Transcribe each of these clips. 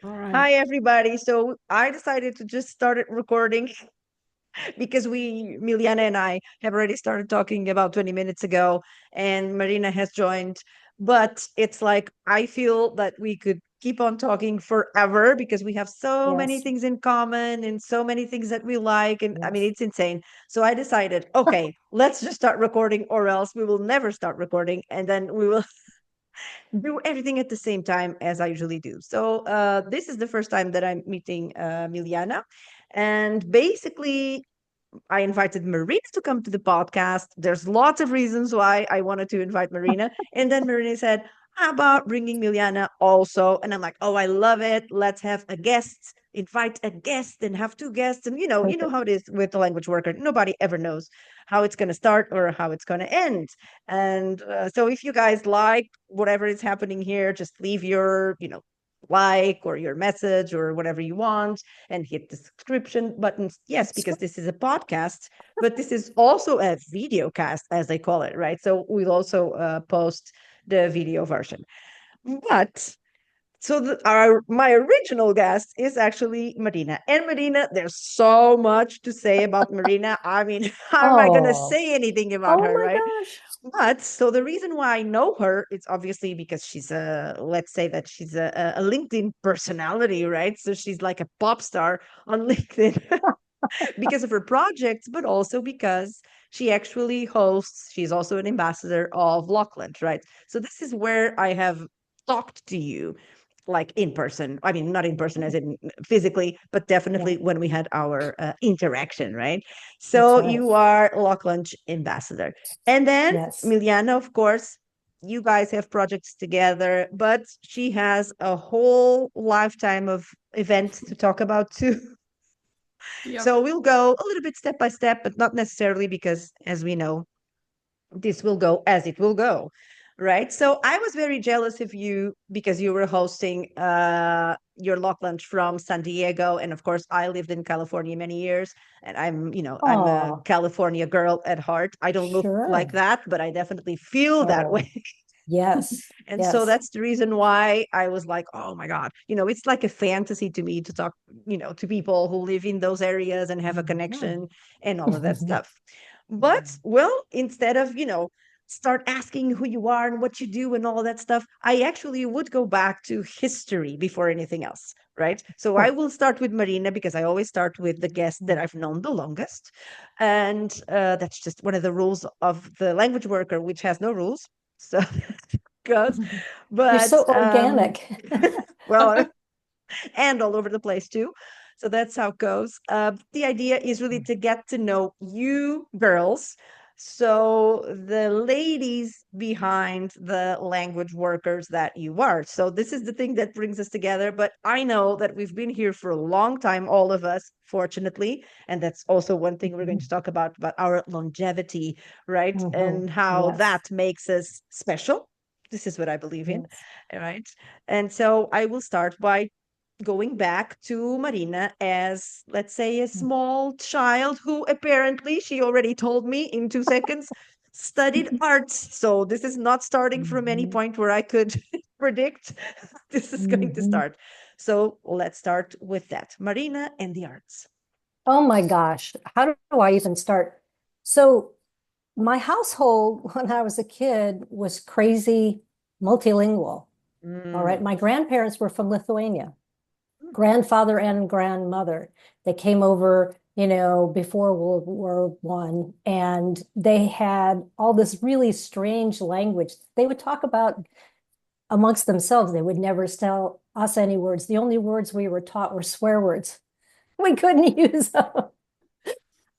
All right. Hi, everybody. So I decided to just start it recording because Milijana and I, have already started talking about 20 minutes ago, and Marina has joined. But it's like, I feel that we could keep on talking forever because we have so many Yes. things in common and so many things that we like. And I mean, Yes. it's insane. So I decided, okay, let's just start recording, or else we will never start recording. And then we will do everything at the same time as I usually do. So this is the first time that I'm meeting Miliana. And basically, I invited Marina to come to the podcast. There's lots of reasons why I wanted to invite Marina. And then Marina said, how about bringing Miliana also? And I'm like, oh, I love it. Let's have a guest, invite a guest and have two guests. And you know how it is with the language worker. Nobody ever knows how it's going to start or how it's going to end. And so if you guys like whatever is happening here, just leave your, like or your message or whatever you want and hit the subscription buttons. Yes, That's because this is a podcast, but this is also a video cast, as they call it, right? So we'll also post the video version. But so our my original guest is actually Marina. And Marina, there's so much to say about Marina. I mean, how am I going to Oh, say anything about oh her, my right? gosh. But so the reason why I know her is obviously because she's let's say that she's a LinkedIn personality, right? So she's like a pop star on LinkedIn because of her projects, but also because she actually hosts, she's also an ambassador of Lockland, right? So this is where I have talked to you like in person. I mean, not in person as in physically, but Yeah, definitely when we had our interaction, right? that's So right. you are Lockland ambassador. And then Yes. Miliana, of course, you guys have projects together, but she has a whole lifetime of events to talk about too. Yep. So we'll go a little bit step by step, but not necessarily because, as we know, this will go as it will go. Right. So I was very jealous of you because you were hosting your Lock Lunch from San Diego. And of course, I lived in California many years and I'm a Oh, California girl at heart. I don't look like sure. that, but I definitely feel that way. Oh, yes. And so Yes. that's the reason why I was like, oh my God, it's like a fantasy to me to talk, to people who live in those areas and have a Mhm. connection and all of that stuff. But well, instead of, start asking who you are and what you do and all that stuff, I actually would go back to history before anything else. Right. So I Sure. will start with Marina because I always start with the guest that I've known the longest. And that's just one of the rules of the language worker, which has no rules. So goes. You're But so organic. well, and all over the place too. So that's how it goes. The idea is really to get to know you girls. So the ladies behind the language workers that you are. So this is the thing that brings us together. But I know that we've been here for a long time, all of us, fortunately. And that's also one thing we're going to talk about our longevity, right? Mhm. And how Yes. that makes us special. This is what I believe in, Yes. right? And so I will start by going back to Marina as, let's say, a small child who apparently, she already told me in 2 seconds, studied arts. So this is not starting from any Mhm. point where I could predict this is going to Mhm. start. So let's start with that. Marina and the arts. Oh my gosh. How do I even start? So, my household when I was a kid was crazy multilingual. All right. Mm. My grandparents were from Lithuania, grandfather and grandmother. They came over, before World War One, and they had all this really strange language. They would talk about amongst themselves. They would never tell us any words. The only words we were taught were swear words. We couldn't use them.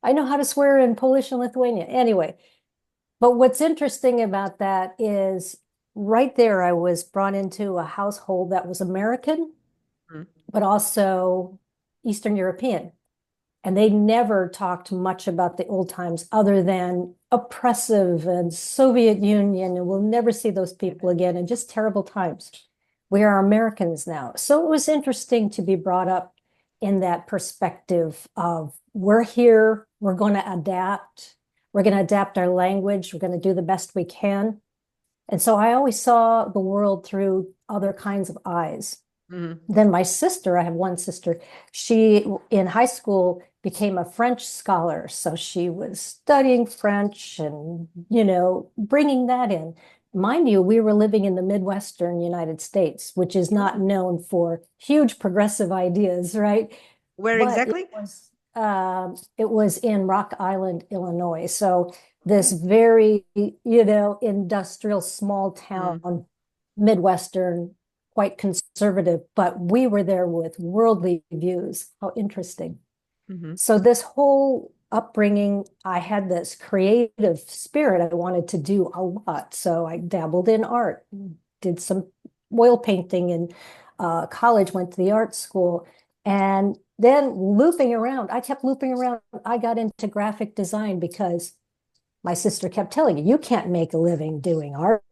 I know how to swear in Polish and Lithuania. Anyway, but what's interesting about that is right there, I was brought into a household that was American, Mm. but also Eastern European. And they never talked much about the old times other than oppressive and Soviet Union, and we'll never see those people again, and just terrible times. We are Americans now. So it was interesting to be brought up in that perspective of we're here, we're going to adapt, we're going to adapt our language, we're going to do the best we can. And so I always saw the world through other kinds of eyes. Hmm. Then my sister, I have one sister, she in high school became a French scholar. So she was studying French and, bringing that in. Mind you, we were living in the Midwestern United States, which is not known for huge progressive ideas, right? Where But exactly? it was in Rock Island, Illinois. So this Okay. very, industrial small Mm-hmm. town, Midwestern, quite conservative, but we were there with worldly views. How interesting. Mm-hmm. So this whole upbringing, I had this creative spirit. I wanted to do a lot. So I dabbled in art, did some oil painting in college, went to the art school, and then looping around. I kept looping around. I got into graphic design because my sister kept telling me, you can't make a living doing art.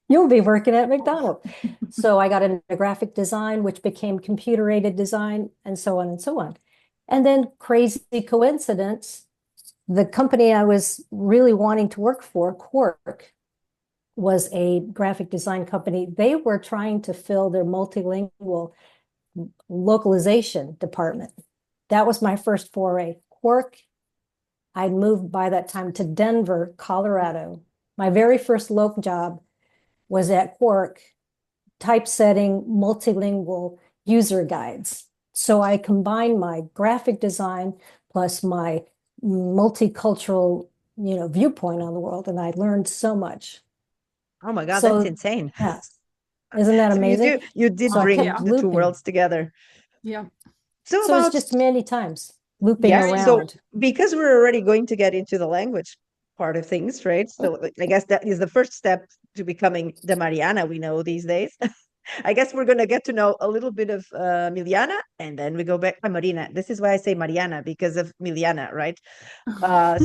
You'll be working at McDonald's. So I got into graphic design, which became computer aided design, and so on and so on. And then, crazy coincidence, the company I was really wanting to work for, Quark, was a graphic design company. They were trying to fill their multilingual localization department. That was my first foray. Quark, I'd moved by that time to Denver, Colorado. My very first loc job was at Quark, typesetting multilingual user guides. So I combined my graphic design plus my multicultural, viewpoint on the world, and I learned so much. Oh my God, that's So insane. yeah, isn't that So amazing? you did So I Wow, bring kept yeah, the two looping. worlds together. yeah. So So it's about just many times looping yes, Very, so around. because we're already going to get into the language part of things, right? So like, I guess that is the first step to becoming the Mariana we know these days. I guess we're going to get to know a little bit of Milijana, and then we go back to Marina. This is why I say Mariana because of Milijana, right?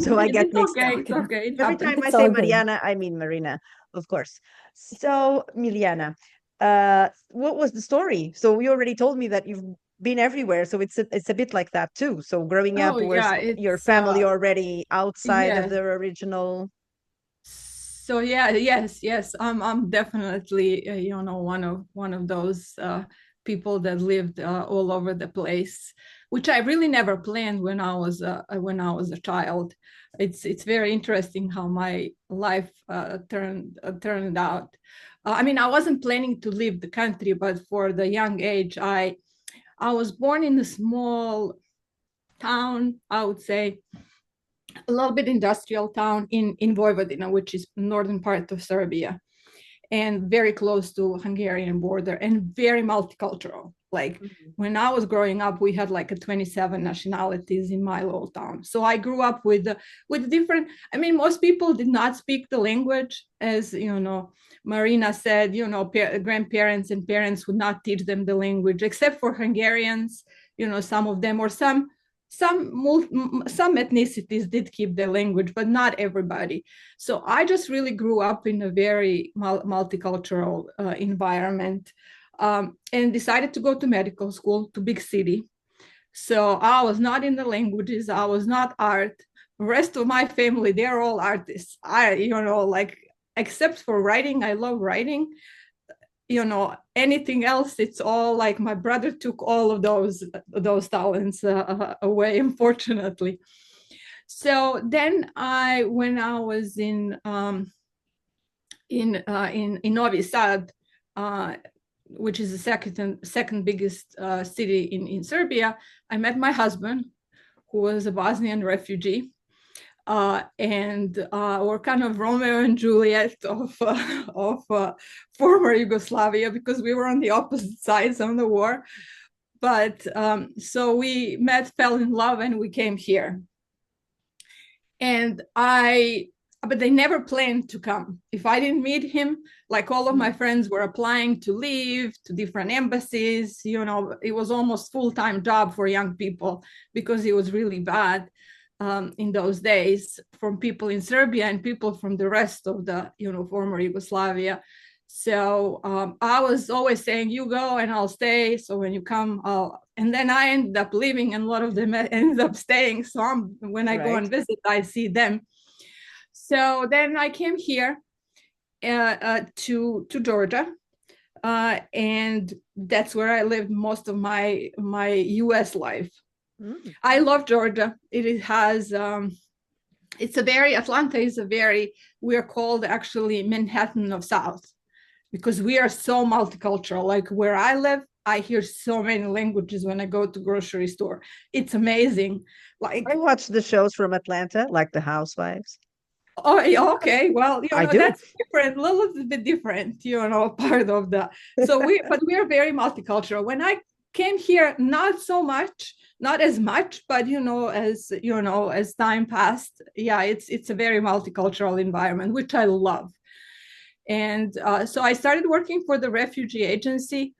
So I get it's mixed okay. up. It's okay. It Every time happens. I It's say all good. Mariana, I mean Marina, of course. So Milijana, what was the story? So you already told me that you've been everywhere, so it's a bit like that too. So growing Oh up, was yeah, your it's family already outside of yes. their original? So yeah, yes. I'm definitely one of those people that lived all over the place, which I really never planned when I was a child. It's very interesting how my life turned out. I mean, I wasn't planning to leave the country, but for the young age, I was born in a small town, I would say, a little bit industrial town in Vojvodina, which is northern part of Serbia, and very close to Hungarian border and very multicultural. Like Mhm. when I was growing up, we had like a 27 nationalities in my little town. So I grew up with different. I mean, most people did not speak the language, as Marina said. Grandparents and parents would not teach them the language, except for Hungarians. Some of them, or some ethnicities did keep their language, but not everybody. So I just really grew up in a very multicultural environment, and decided to go to medical school to big city. So I was not in the languages, I was not art. The rest of my family, they're all artists. Like, except for writing, I love writing. Anything else, it's all like my brother took all of those talents away, unfortunately. So then when I was in Novi Sad, uh, which is the second biggest city in Serbia, I met my husband, who was a Bosnian refugee. And we're kind of Romeo and Juliet of former Yugoslavia, because we were on the opposite sides of the war. But so we met, fell in love, and we came here. And but they never planned to come. If I didn't meet him, like all of my friends were applying to leave to different embassies, it was almost full-time job for young people, because it was really bad in those days, from people in Serbia and people from the rest of the former Yugoslavia. So I was always saying, you go and I'll stay. So when you come, and then I ended up leaving, and a lot of them ended up staying. So when I go Right. and visit, I see them. So then I came here to Georgia, and that's where I lived most of my US life. Mm. I love Georgia. It has it's a very Atlanta is a very, we are called actually Manhattan of South, because we are so multicultural. Like where I live, I hear so many languages when I go to grocery store. It's amazing. I Like, watch the shows from Atlanta, like The Housewives. oh, yeah, okay, well, I do. that's different, a little bit different, part of the. But we are very multicultural. When I came here, not so much, not as much, but as time passed, yeah, it's a very multicultural environment, which I love. And so I started working for the refugee agency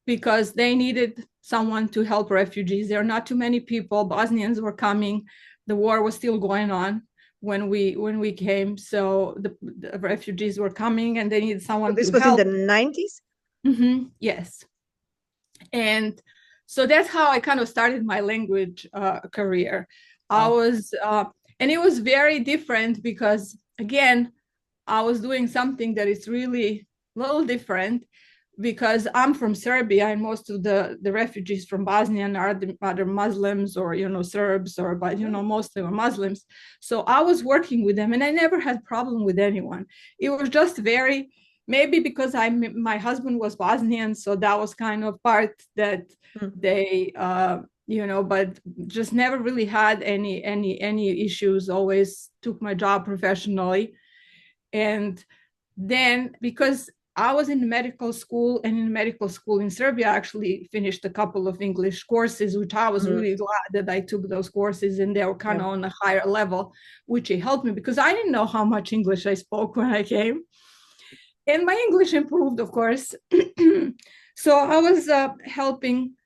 because they needed someone to help refugees. There are not too many people. Bosnians were coming. The war was still going on when we came. So the refugees were coming and they needed So someone this to was in help. the 90s? Yes. And so that's how I kind of started my language career. I Wow. was, and it was very different because, again, I was doing something that is really a little different because I'm from Serbia and most of the refugees from Bosnia are other Muslims or, Serbs or, but, mostly were Muslims. So I was working with them and I never had problem with anyone. It was just very, maybe because my husband was Bosnian. So that was kind of part that they, but just never really had any issues, always took my job professionally. And then because I was in medical school, and in medical school in Serbia, I actually finished a couple of English courses, which I was really glad that I took those courses, and they were kind of on a higher level, which it helped me because I didn't know how much English I spoke when I came. And my English improved, of course. So I was helping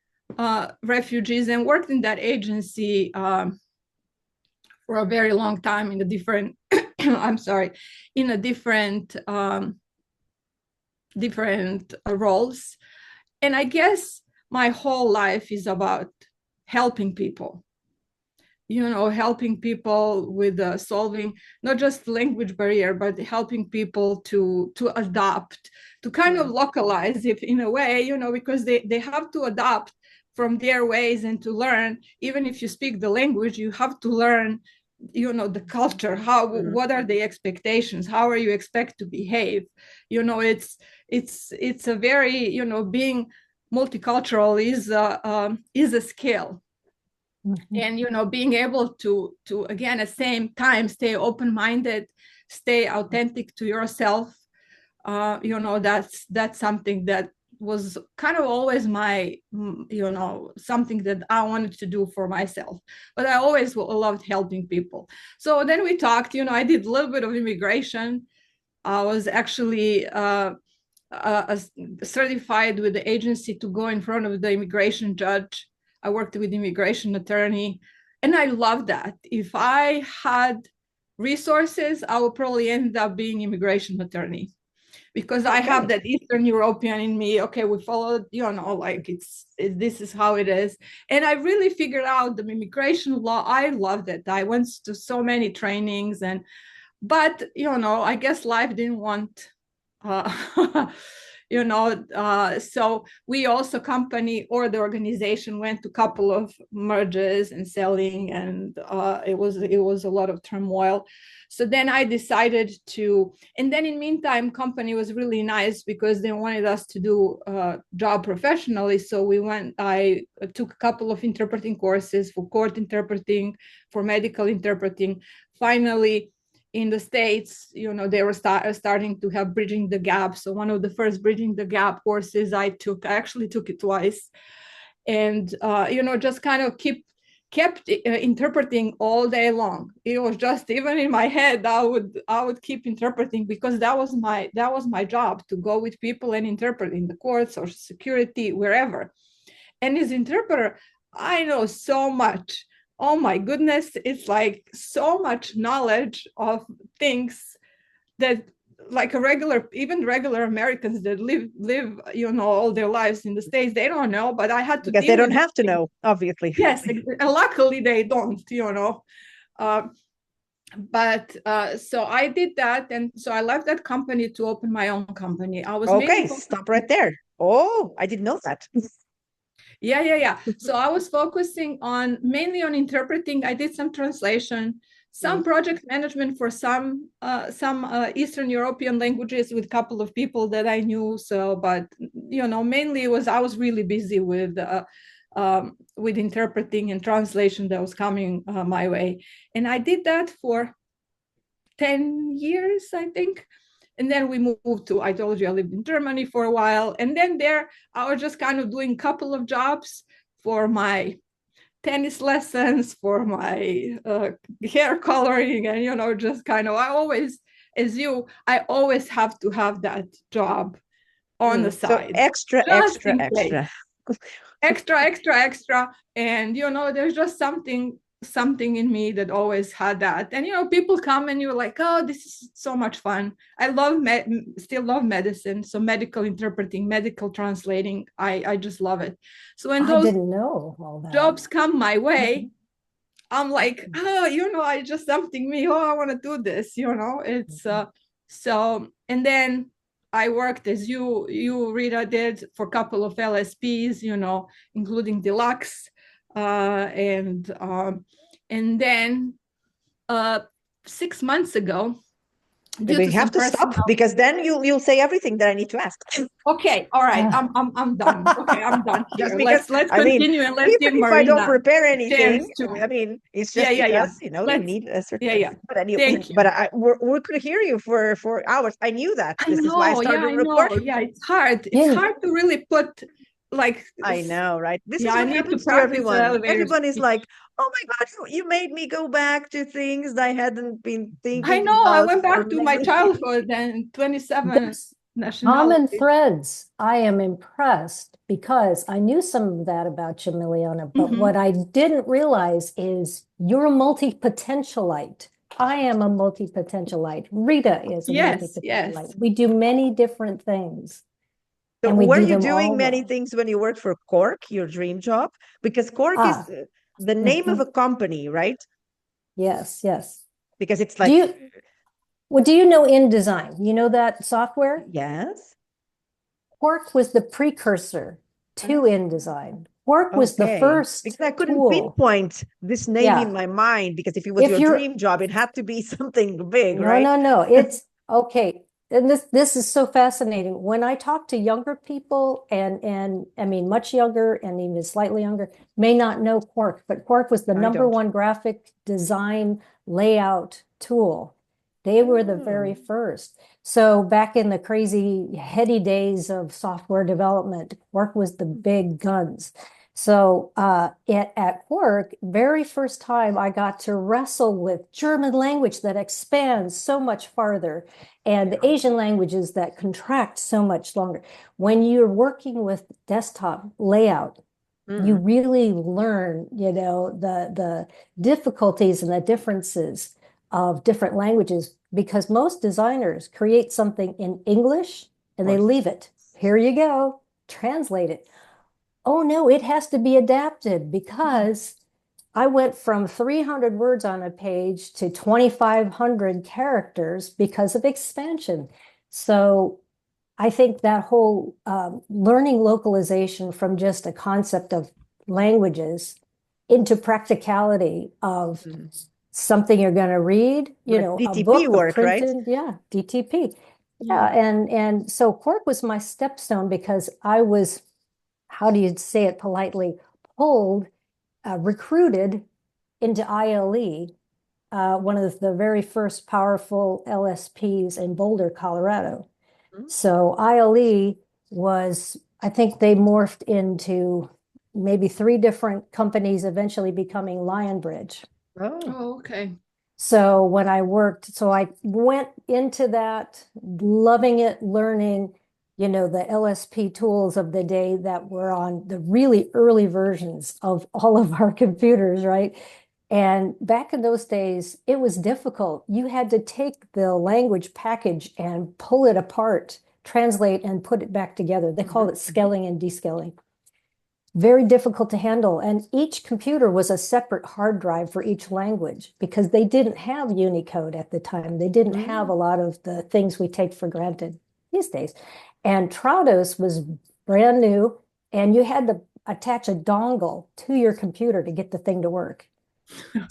refugees and worked in that agency for a very long time in a different, I'm sorry, in a different roles. And I guess my whole life is about helping people, helping people with solving not just language barrier, but helping people to adapt, to kind of localize it in a way, because they have to adapt from their ways and to learn. Even if you speak the language, you have to learn the culture, what are the expectations, how are you expect to behave. It's a very, being multicultural is a skill. And being able to again at the same time stay open-minded, stay authentic to yourself, that's something that was kind of always my, something that I wanted to do for myself. But I always loved helping people. So then we talked, I did a little bit of immigration. I was actually certified with the agency to go in front of the immigration judge. I worked with immigration attorney, and I love that. If I had resources, I would probably end up being immigration attorney, because I have that Eastern European in me. Okay, we follow, like this is how it is. And I really figured out the immigration law. I loved it. I went to so many trainings, but I guess life didn't want, so we also company or the organization went to a couple of mergers and selling, and it was a lot of turmoil. So then I decided to, and then in meantime, company was really nice because they wanted us to do a job professionally. So I took a couple of interpreting courses for court interpreting, for medical interpreting. Finally, in the States, they were starting to have bridging the gap. So one of the first bridging the gap courses I actually took it twice. And, just kind of kept interpreting all day long. It was just, even in my head, I would keep interpreting, because that was my job, to go with people and interpret in the courts or security, wherever. And as interpreter, I know so much. Oh my goodness, it's like so much knowledge of things that, like even regular Americans that live all their lives in the States, they don't know. But I had to Because they deal don't with have to know, obviously. Yes, and luckily they don't. Uh, But so I did that, and so I left that company to open my own company. I was mainly Okay, focused. stop right there. Oh, I didn't know that. Yeah. So I was focusing on mainly on interpreting. I did some translation, some project management for some Eastern European languages with a couple of people that I knew. So, but mainly it was I was really busy with interpreting and translation that was coming my way, and I did that for 10 years, I think. And then we moved to, I told you I lived in Germany for a while. And then there, I was just kind of doing a couple of jobs for my tennis lessons, for my hair coloring. And, just kind of, I always, I always have to have that job on the So side, extra, just extra, in case. extra. Extra. And, there's just something in me that always had that. And people come and you're like, oh, this is so much fun. I still love medicine, so medical interpreting, medical translating, I just love it. So when I those didn't know all that. jobs come my way, I'm like, oh, I just something me, oh, I want to do this, it's so. And then I worked as you Rita did for a couple of LSPs, including Deluxe, and then 6 months ago, due We to have some to personal. stop because then you'll say everything that I need to ask. Okay, all right, I'm done. Okay, I'm done here. Just because, Let's I mean, continue and let's give even if I don't Marina prepare a chance anything, to. I mean, it's Yeah, just yeah. because, you Let's. need a certain. Yeah. But anyway, Thank you. but we could hear you for hours. I knew that. I This is why I know. Yeah, started I know. recording. Yeah, it's hard. It's hard to really put like. I know, right? This is Yeah, I what need to happens to practice the everyone. elevator Everyone is speech. like, "Oh my God, you made me go back to things I hadn't been I thinking know. I about went for back to my many." childhood and 27 There's common nationalities. threads. I am impressed because I knew some of that about you, Milijana, but Mm-hmm. what I didn't realize is you're a multi-potentialite. I am a multi-potentialite. Rita is a Yes. multi-potentialite. We do many different things So and we were do you them doing all many well. things when you worked for Cork, your dream job? Because Cork is Ah, the name of mhm. a company, right? Yes. Because it's Do like, you, well, do you know InDesign? You know that software? yes. Quark was the precursor to Ah, InDesign. Quark was the okay. first Because I couldn't tool. pinpoint this name in Yeah. my mind because if it was If your you're dream job, it had to be something big, No, right? no. It's okay. And this is so fascinating. When I talk to younger people and I mean much younger and even slightly younger, may not know Quark, but Quark was the I number don't. one graphic design layout tool. They were the very Oh. first. So back in the crazy heady days of software development, Quark was the big guns. So at work, very first time I got to wrestle with German language that expands so much farther and the Asian languages that contract so much longer. When you're working with desktop layout, you Mhm. really learn, the difficulties and the differences of different languages because most designers create something in English Of and they course. leave it. Here you go, translate it. Oh no, it has to be adapted because I went from 300 words on a page to 2,500 characters because of expansion. So I think that whole learning localization from just a concept of languages into practicality of Mhm. something you're going to read, Like a DTP book, a work, right? printed, yeah, DTP. Yeah, Mm. and so Quark was my stepstone because I was, how do you say it politely, pulled, recruited into ILE, one of the very first powerful LSPs in Boulder, Colorado. Mhm. So ILE was, I think they morphed into maybe three different companies, eventually becoming Lionbridge. Oh. Oh, okay. So when I worked, so I went into that, loving it, learning, the LSP tools of the day that were on the really early versions of all of our computers, right? And back in those days, it was difficult. You had to take the language package and pull it apart, translate, and put it back together. They called Mhm, it mhm. scaling and descaling. very difficult to handle. And each computer was a separate hard drive for each language because they didn't have Unicode at the time. They didn't have a lot of the things we take for granted these days. And Trados was brand new, and you had to attach a dongle to your computer to get the thing to work.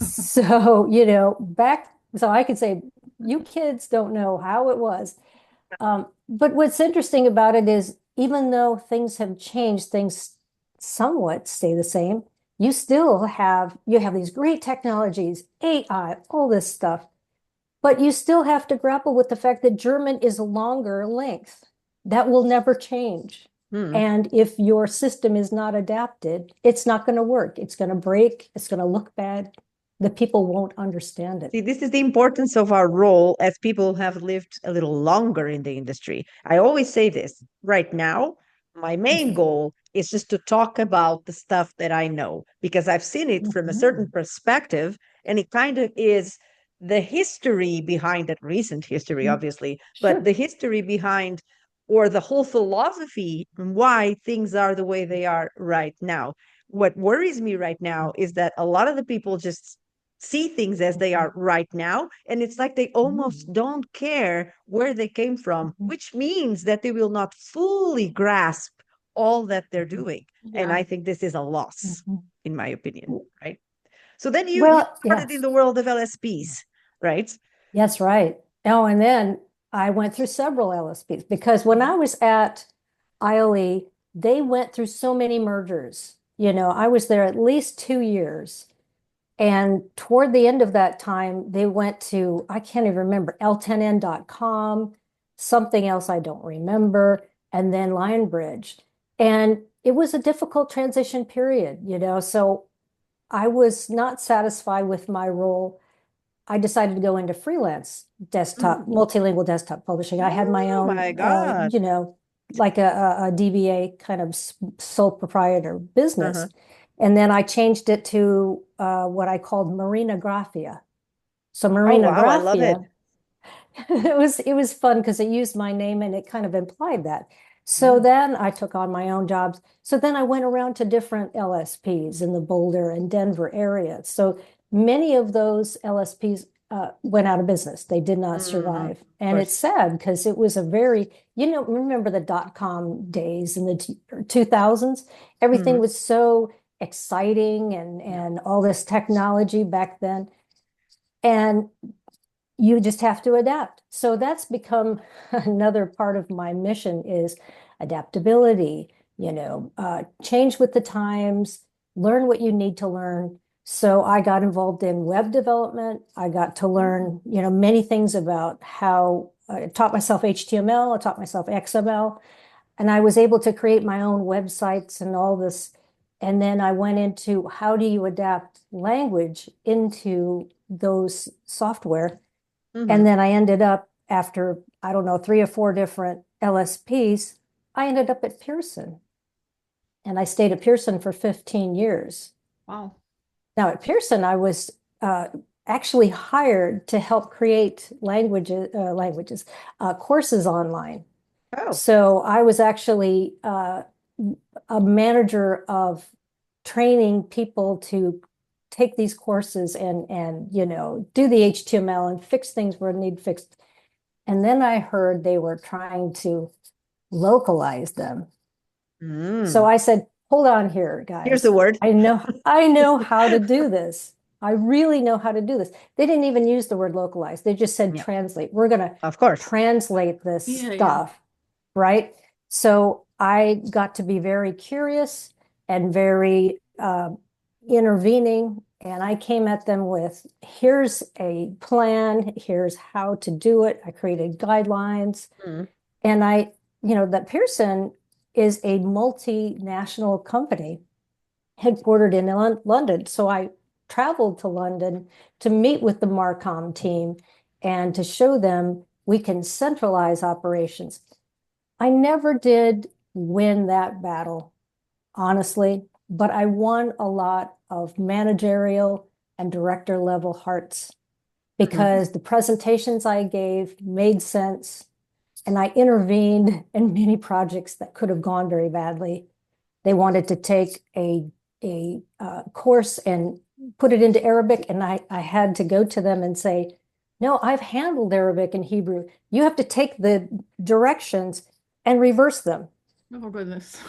So, so I could say, you kids don't know how it was. But what's interesting about it is, even though things have changed, things somewhat stay the same. You have these great technologies, AI, all this stuff, but you still have to grapple with the fact that German is a longer length. That will never change. And if your system is not adapted, it's not going to work. It's going to break. It's going to look bad. The people won't understand it. See, this is the importance of our role as people who have lived a little longer in the industry. I always say this right now. My main goal is just to talk about the stuff that I know, because I've seen it from a certain perspective, and it kind of is the history behind it, recent history, obviously, but the history behind, or the whole philosophy why things are the way they are right now. What worries me right now is that a lot of the people just see things as they are right now, and it's like they almost don't care where they came from, which means that they will not fully grasp all that they're doing. And I think this is a loss, in my opinion, right? So then you started in the world of LSPs, right? That's right. Oh, and then I went through several LSPs, because when I was at ILE, they went through so many mergers. I was there at least 2 years. And toward the end of that time, they went to, I can't even remember, l10n.com, something else I don't remember, and then Lionbridge. And it was a difficult transition period, so I was not satisfied with my role. I decided to go into freelance desktop, multilingual desktop publishing. I had my own, my God. like a DBA kind of sole proprietor business. And then I changed it to what I called Marina Graphia. So Marina wow, I love it. it was fun because it used my name and it kind of implied that. So then I took on my own jobs. So then I went around to different LSPs in the Boulder and Denver area. So many of those LSPs went out of business. They did not survive. And it's sad because it was a very, remember the dot-com days in the 2000s? Everything was so exciting and all this technology back then. And you just have to adapt. So that's become another part of my mission, is adaptability, change with the times, learn what you need to learn. So I got involved in web development. I got to learn, many things about how I taught myself HTML, I taught myself XML, and I was able to create my own websites and all this. And then I went into how do you adapt language into those software. And then I ended up, after, I don't know, 3 or 4 different LSPs, I ended up at Pearson. And I stayed at Pearson for 15 years. Wow. Now at Pearson, I was actually hired to help create courses online. Oh. So I was actually a manager of training people to take these courses and do the HTML and fix things where it need fixed. And then I heard they were trying to localize them. So I said, hold on here, guys. Here's the word. I know how to do this. I really know how to do this. They didn't even use the word localize. They just said translate. We're going to translate this stuff, right? So I got to be very curious and very intervening, and I came at them with, here's a plan, here's how to do it. I created guidelines. And that Pearson is a multinational company headquartered in London. So I traveled to London to meet with the Marcom team and to show them we can centralize operations. I never did win that battle, honestly, but I won a lot of managerial and director level hearts because the presentations I gave made sense, and I intervened in many projects that could have gone very badly. They wanted to take a course and put it into Arabic, and I had to go to them and say, no, I've handled Arabic and Hebrew. You have to take the directions and reverse them. Oh goodness.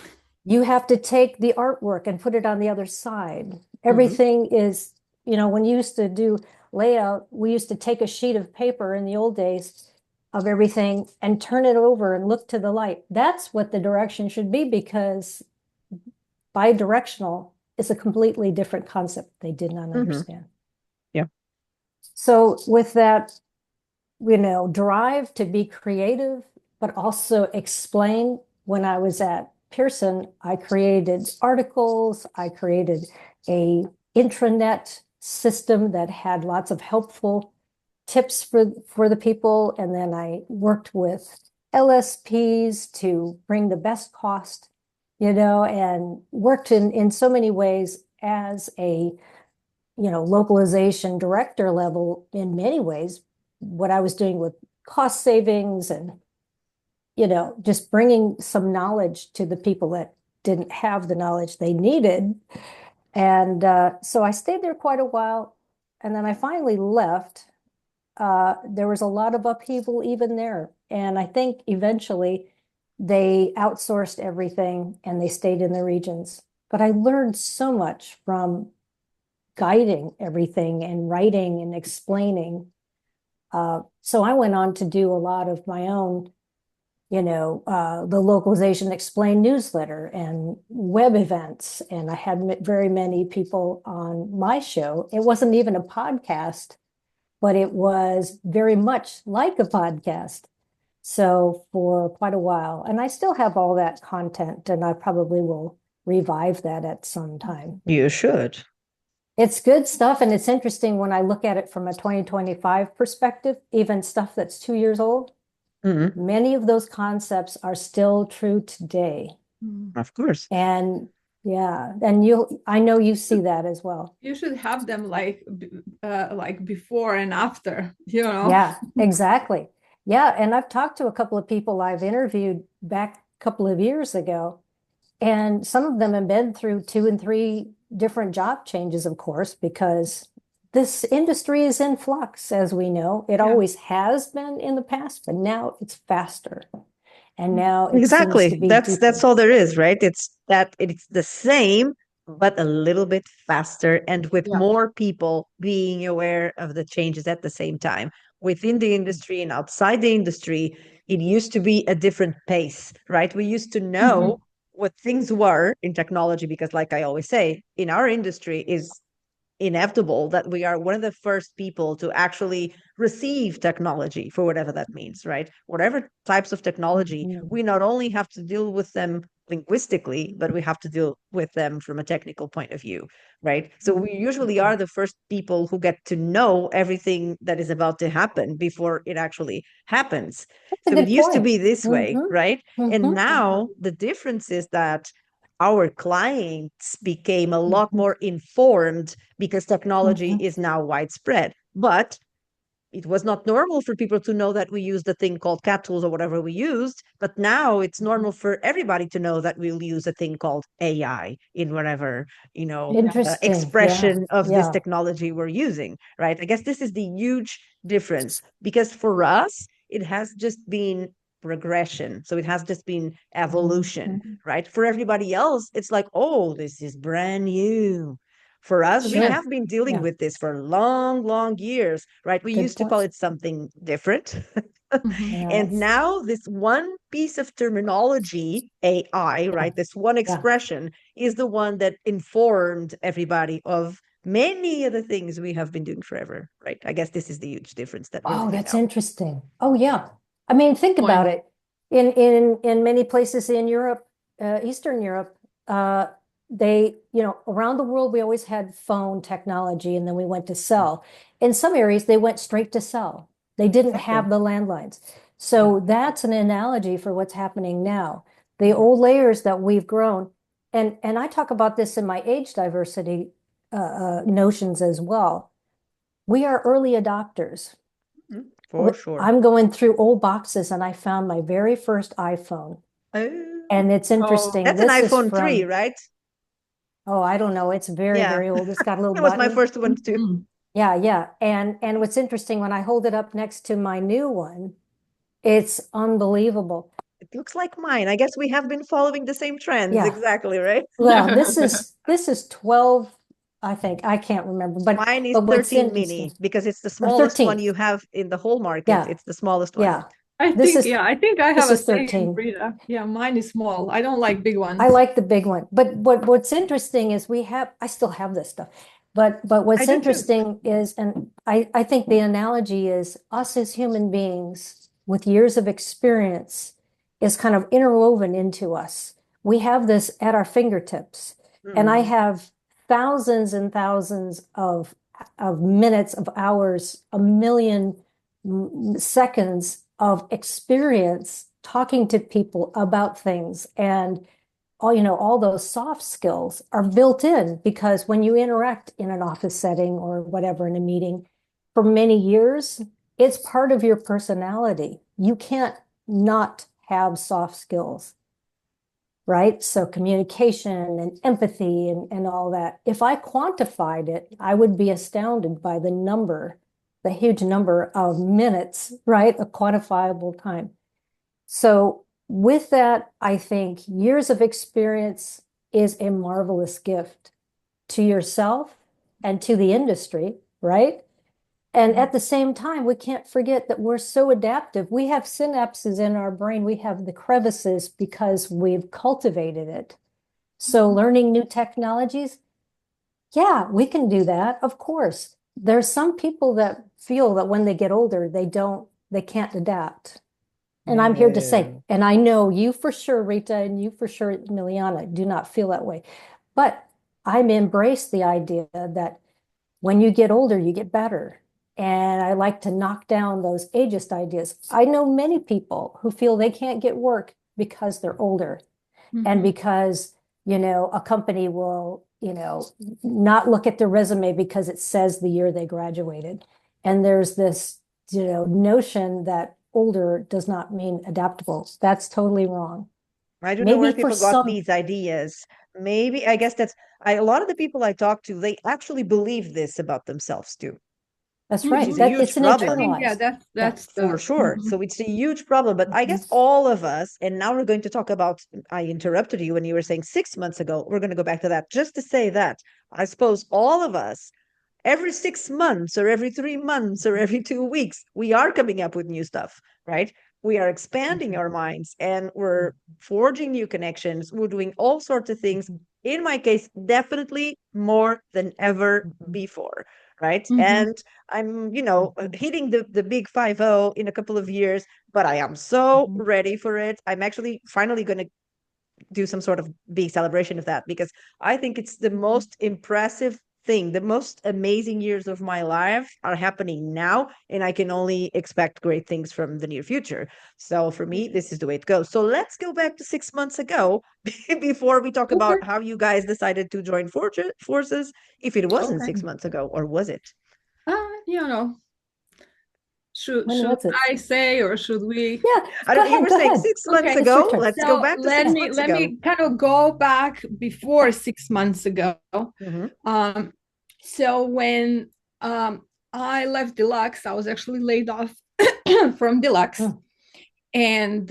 You have to take the artwork and put it on the other side. Everything is, when you used to do layout, we used to take a sheet of paper in the old days of everything and turn it over and look to the light. That's what the direction should be, because bidirectional is a completely different concept they did not understand. Yeah. So with that, drive to be creative, but also explain, when I was at Pearson, I created articles, I created a intranet system that had lots of helpful tips for the people. And then I worked with LSPs to bring the best cost, and worked in so many ways as a, localization director level. In many ways, what I was doing with cost savings and, just bringing some knowledge to the people that didn't have the knowledge they needed. And so I stayed there quite a while. And then I finally left. There was a lot of upheaval even there. And I think eventually they outsourced everything and they stayed in the regions. But I learned so much from guiding everything and writing and explaining. So I went on to do a lot of my own, the Localization Explained newsletter and web events. And I had very many people on my show. It wasn't even a podcast, but it was very much like a podcast. So for quite a while, and I still have all that content, and I probably will revive that at some time. You should. It's good stuff, and it's interesting when I look at it from a 2025 perspective, even stuff that's 2 years old. Many of those concepts are still true today. Of course. And yeah, and I know you see that as well. You should have them like before and after, Yeah, exactly. Yeah, and I've talked to a couple of people I've interviewed back a couple of years ago, and some of them have been through 2 and 3 different job changes, of course, because this industry is in flux, as we know. It always has been in the past, but now it's faster. And now it seems to be That's all there is, right? It's the same, but a little bit faster and with more people being aware of the changes at the same time. Within the industry and outside the industry, it used to be a different pace, right? We used to know what things were in technology, because like I always say, in our industry is inevitable that we are one of the first people to actually receive technology, for whatever that means, right? Whatever types of technology, we not only have to deal with them linguistically, but we have to deal with them from a technical point of view, right? So we usually are the first people who get to know everything that is about to happen before it actually happens. So it used to be this way, right? And now the difference is that our clients became a lot more informed because technology is now widespread. But it was not normal for people to know that we used a thing called cat tools or whatever we used. But now it's normal for everybody to know that we'll use a thing called AI in whatever, expression of this technology we're using, right? I guess this is the huge difference, because for us, it has just been regression. So it has just been evolution, right? For everybody else, it's like, oh, this is brand new. For us, we have been dealing with this for long, long years, right? We used to call it something different. And now this one piece of terminology, AI, right? This one expression is the one that informed everybody of many of the things we have been doing forever, right? I guess this is the huge difference that we're living that's now. interesting. Oh, yeah. I mean, think about it. In many places in Europe, Eastern Europe, they, around the world, we always had phone technology, and then we went to cell. In some areas, they went straight to cell. They didn't have the landlines. So that's an analogy for what's happening now. The old layers that we've grown, and I talk about this in my age diversity notions as well. We are early adopters. For sure. I'm going through old boxes, and I found my very first iPhone. And it's Oh, interesting. That's an This is iPhone 3, from, right? oh, I don't know. It's very, Yeah. very old. It's got a little That was my button. first one too. Mhm. Yeah, yeah. And what's interesting when I hold it up next to my new one, it's unbelievable. It looks like mine. I guess we have been following the same trends. Yeah. Exactly, right? Well, this is 12, I think. I can't remember, Mine is but what's 13 interesting, mini because it's the or smallest one 13. you have in the whole market. Yeah, It's the smallest one. yeah. I This think, is yeah, I think I have this a is same, 13. Rita. Yeah, mine is small. I don't like big I ones. like the big one. But what's interesting is I still have this stuff. But I what's do too. interesting is, and I think the analogy is us as human beings with years of experience is kind of interwoven into us. We have this at our fingertips. And I Mhm. have thousands and thousands of minutes, of hours, a million seconds of experience talking to people about things. And all those soft skills are built in because when you interact in an office setting or whatever in a meeting for many years, it's part of your personality. You can't not have soft skills, right? So communication and empathy and all that. If I quantified it, I would be astounded by the huge number of minutes, right? A quantifiable time. So with that, I think years of experience is a marvelous gift to yourself and to the industry, right? And at the same time, we can't forget that we're so adaptive. We have synapses in our brain. We have the crevices because we've cultivated it. So learning new technologies, yeah, we can do that. Of course. There's some people that feel that when they get older, they can't adapt. And I'm here to say, No. and I know you for sure, Rita, and you for sure, Milijana, do not feel that way. But I'm embrace the idea that when you get older, you get better. And I like to knock down those ageist ideas. I know many people who feel they can't get work because they're older and Mhm. because, a company will, not look at their resume because it says the year they graduated. And there's this, notion that older does not mean adaptable. That's totally wrong. I don't know where Maybe for people got some, these ideas. Maybe, I guess a lot of the people I talk to, they actually believe this about themselves too, that's which right. is a Mhm. That huge it's an I problem. think, yeah, internalized. Yeah. that's For the. sure. Mhm. So it's a huge problem. But I guess Mhm. all of us, and now we're going to talk about, I interrupted you when you were saying 6 months ago. We're going to go back to that just to say that I suppose all of us, every 6 months or every 3 months or every 2 weeks, we are coming up with new stuff, right? We are expanding our minds and we're forging new connections. We're doing all sorts of things. In my case, definitely more than ever before, right? Mhm. And I'm, hitting the big 5-0 in a couple of years, but I am so Mhm. ready for it. I'm actually finally going to do some sort of big celebration of that because I think it's the most impressive thing. The most amazing years of my life are happening now, and I can only expect great things from the near future. So for me, this is the way it goes. So let's go back to 6 months ago before we talk Okay. about how you guys decided to join forces. If it wasn't Okay. 6 months ago, or was it? You know, When should was it? I say, or should we? Yeah, I go don't. You ahead, were go saying ahead. 6 months Okay. It's your ago. turn. Let's go So back to let six me months let ago. me kind of go back before 6 months ago. Hmm. Um, so when I left Deluxe, I was actually laid off from Deluxe, Mm, and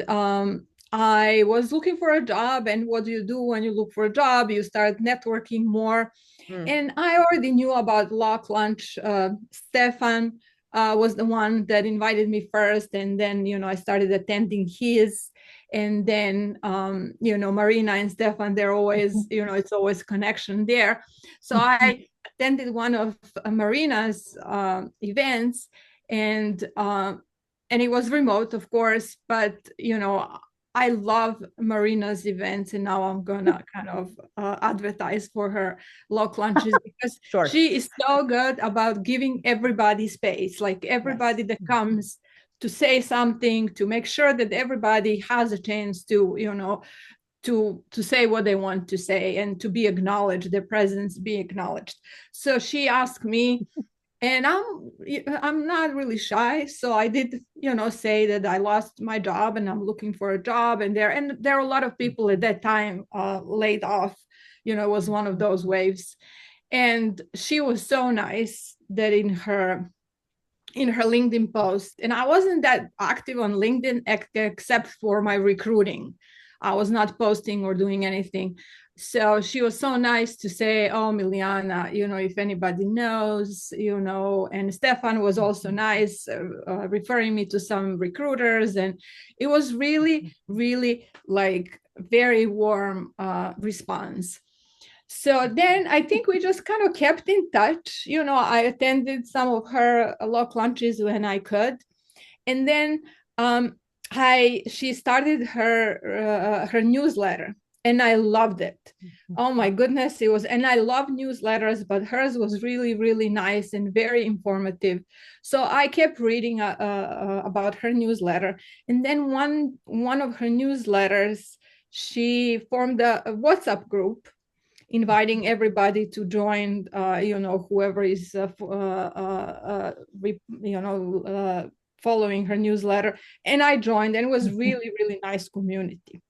I was looking for a job. And what do you do when you look for a job? You start networking more. Mm. And I already knew about Lock Lunch. Stefan was the one that invited me first, and then I started attending his. And then Marina and Stefan, they're always mhm, it's always connection there. So mhm, I attended one of Marina's events, and and it was remote, of course, but I love Marina's events, and now I'm gonna kind of advertise for her Lock Lunches because Sure. she is so good about giving everybody space, like Yes. everybody that comes to say something, to make sure that everybody has a chance to to say what they want to say and to be acknowledged, their presence be acknowledged. So she asked me And I'm not really shy, so I did, say that I lost my job and I'm looking for a job. And there are a lot of people at that time laid off. It was one of those waves. And she was so nice that in her LinkedIn post, and I wasn't that active on LinkedIn except for my recruiting. I was not posting or doing anything. So she was so nice to say, "Oh, Milijana, if anybody knows, and Stefan was also nice, referring me to some recruiters." And it was really, really like very warm response. So then I think we just kind of kept in touch. I attended some of her lock lunches when I could. And then she started her newsletter, and I loved it. Oh my goodness, and I love newsletters, but hers was really, really nice and very informative. So I kept reading about her newsletter. And then one of her newsletters, she formed a WhatsApp group inviting everybody to join, whoever is, following her newsletter. And I joined, and it was really, really nice community.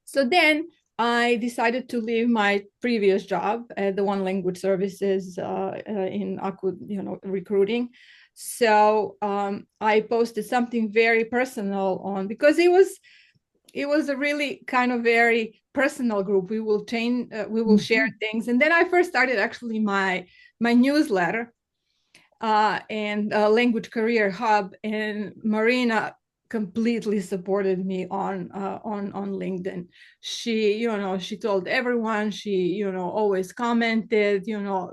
So then I decided to leave my previous job at the One Language Services in recruiting. So I posted something very personal on, because it was a really kind of very personal group. We will share things. And then I first started actually my newsletter and Language Career Hub, and Marina completely supported me on LinkedIn. She told everyone, she always commented,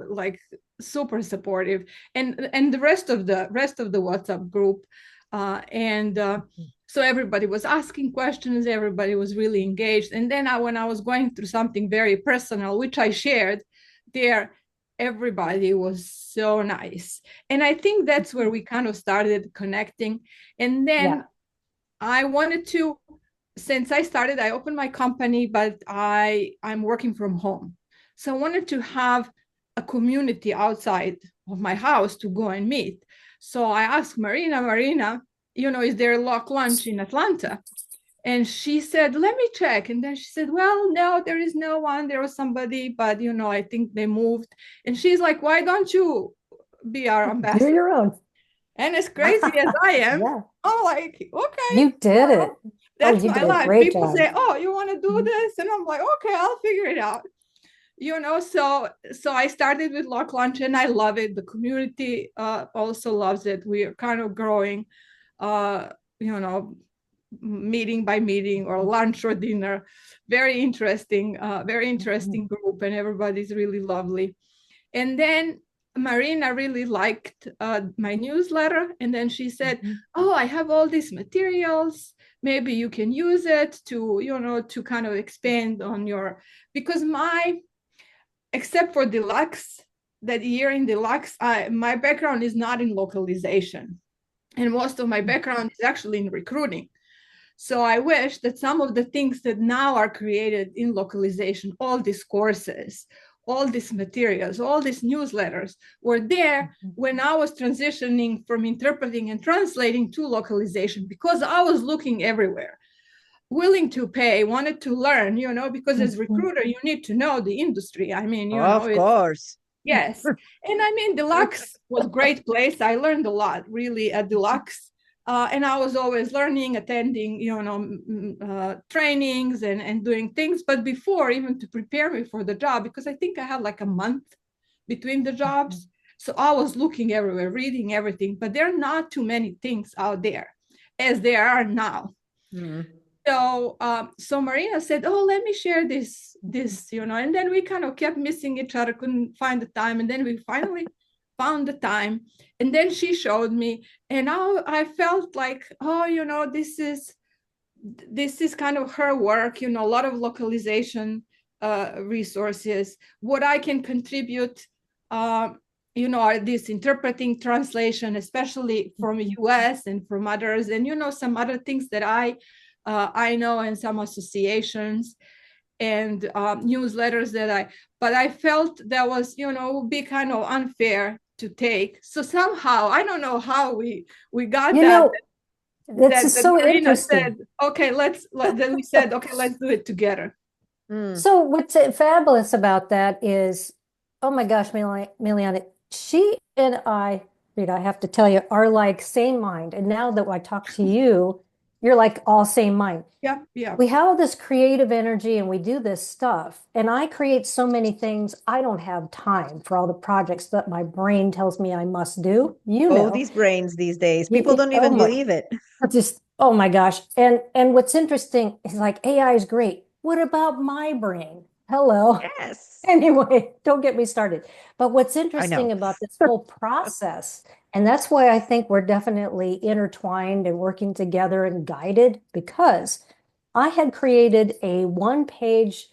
like super supportive, and the rest of the WhatsApp group, so everybody was asking questions, everybody was really engaged. And then when I was going through something very personal, which I shared there, everybody was so nice. And I think that's where we kind of started connecting. And then I wanted to, since I opened my company, but I'm working from home. So I wanted to have a community outside of my house to go and meet. So I asked Marina, is there a lock lunch in Atlanta? And she said, let me check. And then she said, well, no, there is no one. There was somebody, but I think they moved. And she's like, why don't you be our ambassador? Do your own. And as crazy as I am, I'm like, okay. You did it. That's my life. People job. say, oh, you want to do this? And I'm like, okay, I'll figure it out. So I started with Lock Lunch, and I love it. The community also loves it. We are kind of growing, meeting by meeting, or lunch or dinner. Very interesting group, and everybody's really lovely. And then Marina really liked my newsletter, and then she said, oh, I have all these materials, maybe you can use it to kind of expand on because except for Deluxe, that year in Deluxe, my background is not in localization, and most of my background is actually in recruiting. So I wish that some of the things that now are created in localization, all these courses, all these materials, all these newsletters were there when I was transitioning from interpreting and translating to localization, because I was looking everywhere, willing to pay, wanted to learn, because as recruiter, you need to know the industry. I mean, of course. Yes. And I mean, Deluxe was a great place. I learned a lot really at Deluxe. And I was always learning, attending, trainings and doing things. But before, even to prepare me for the job, because I think I had like a month between the jobs. So I was looking everywhere, reading everything, but there are not too many things out there as there are now. So Marina said, oh, let me share this, and then we kind of kept missing each other, couldn't find the time. And then we finally found the time. And then she showed me, and I felt like, oh, this is kind of her work, a lot of localization resources. What I can contribute, are this interpreting, translation, especially from US and from others, and some other things that I know, and some associations. and newsletters but I felt that was, would be kind of unfair to take. So somehow, I don't know how we got You that, know, this is that so Marina interesting. said, okay, then we said, okay, let's do it together. So what's fabulous about that is, oh my gosh, Miliana, she and I, Rita, I have to tell you, are like same mind. And now that I talk to you, you're like all same mind. Yeah, yeah. We have all this creative energy and we do this stuff. And I create so many things. I don't have time for all the projects that my brain tells me I must do. Oh, these brains these days. People don't Oh even my, believe it. just, oh my gosh. And what's interesting is like AI is great. What about my brain? Hello. Yes. Anyway, don't get me started. But what's I know. interesting about this whole process, and that's why I think we're definitely intertwined and working together and guided, because I had created a one-page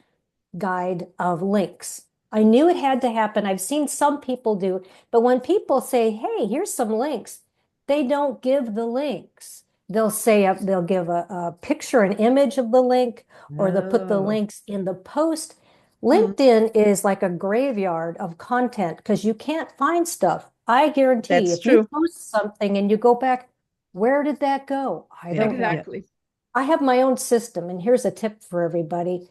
guide of links. I knew it had to happen. I've seen some people do, but when people say, hey, here's some links, they don't give the links. They'll say, they'll give a picture, an image of the link, or they'll put the Oh. links in the post. Hmm. LinkedIn is like a graveyard of content because you can't find stuff. I guarantee That's if you true. post something and you go back, where did that go? I Yeah. don't know. Yeah. Exactly. I have my own system, and here's a tip for everybody.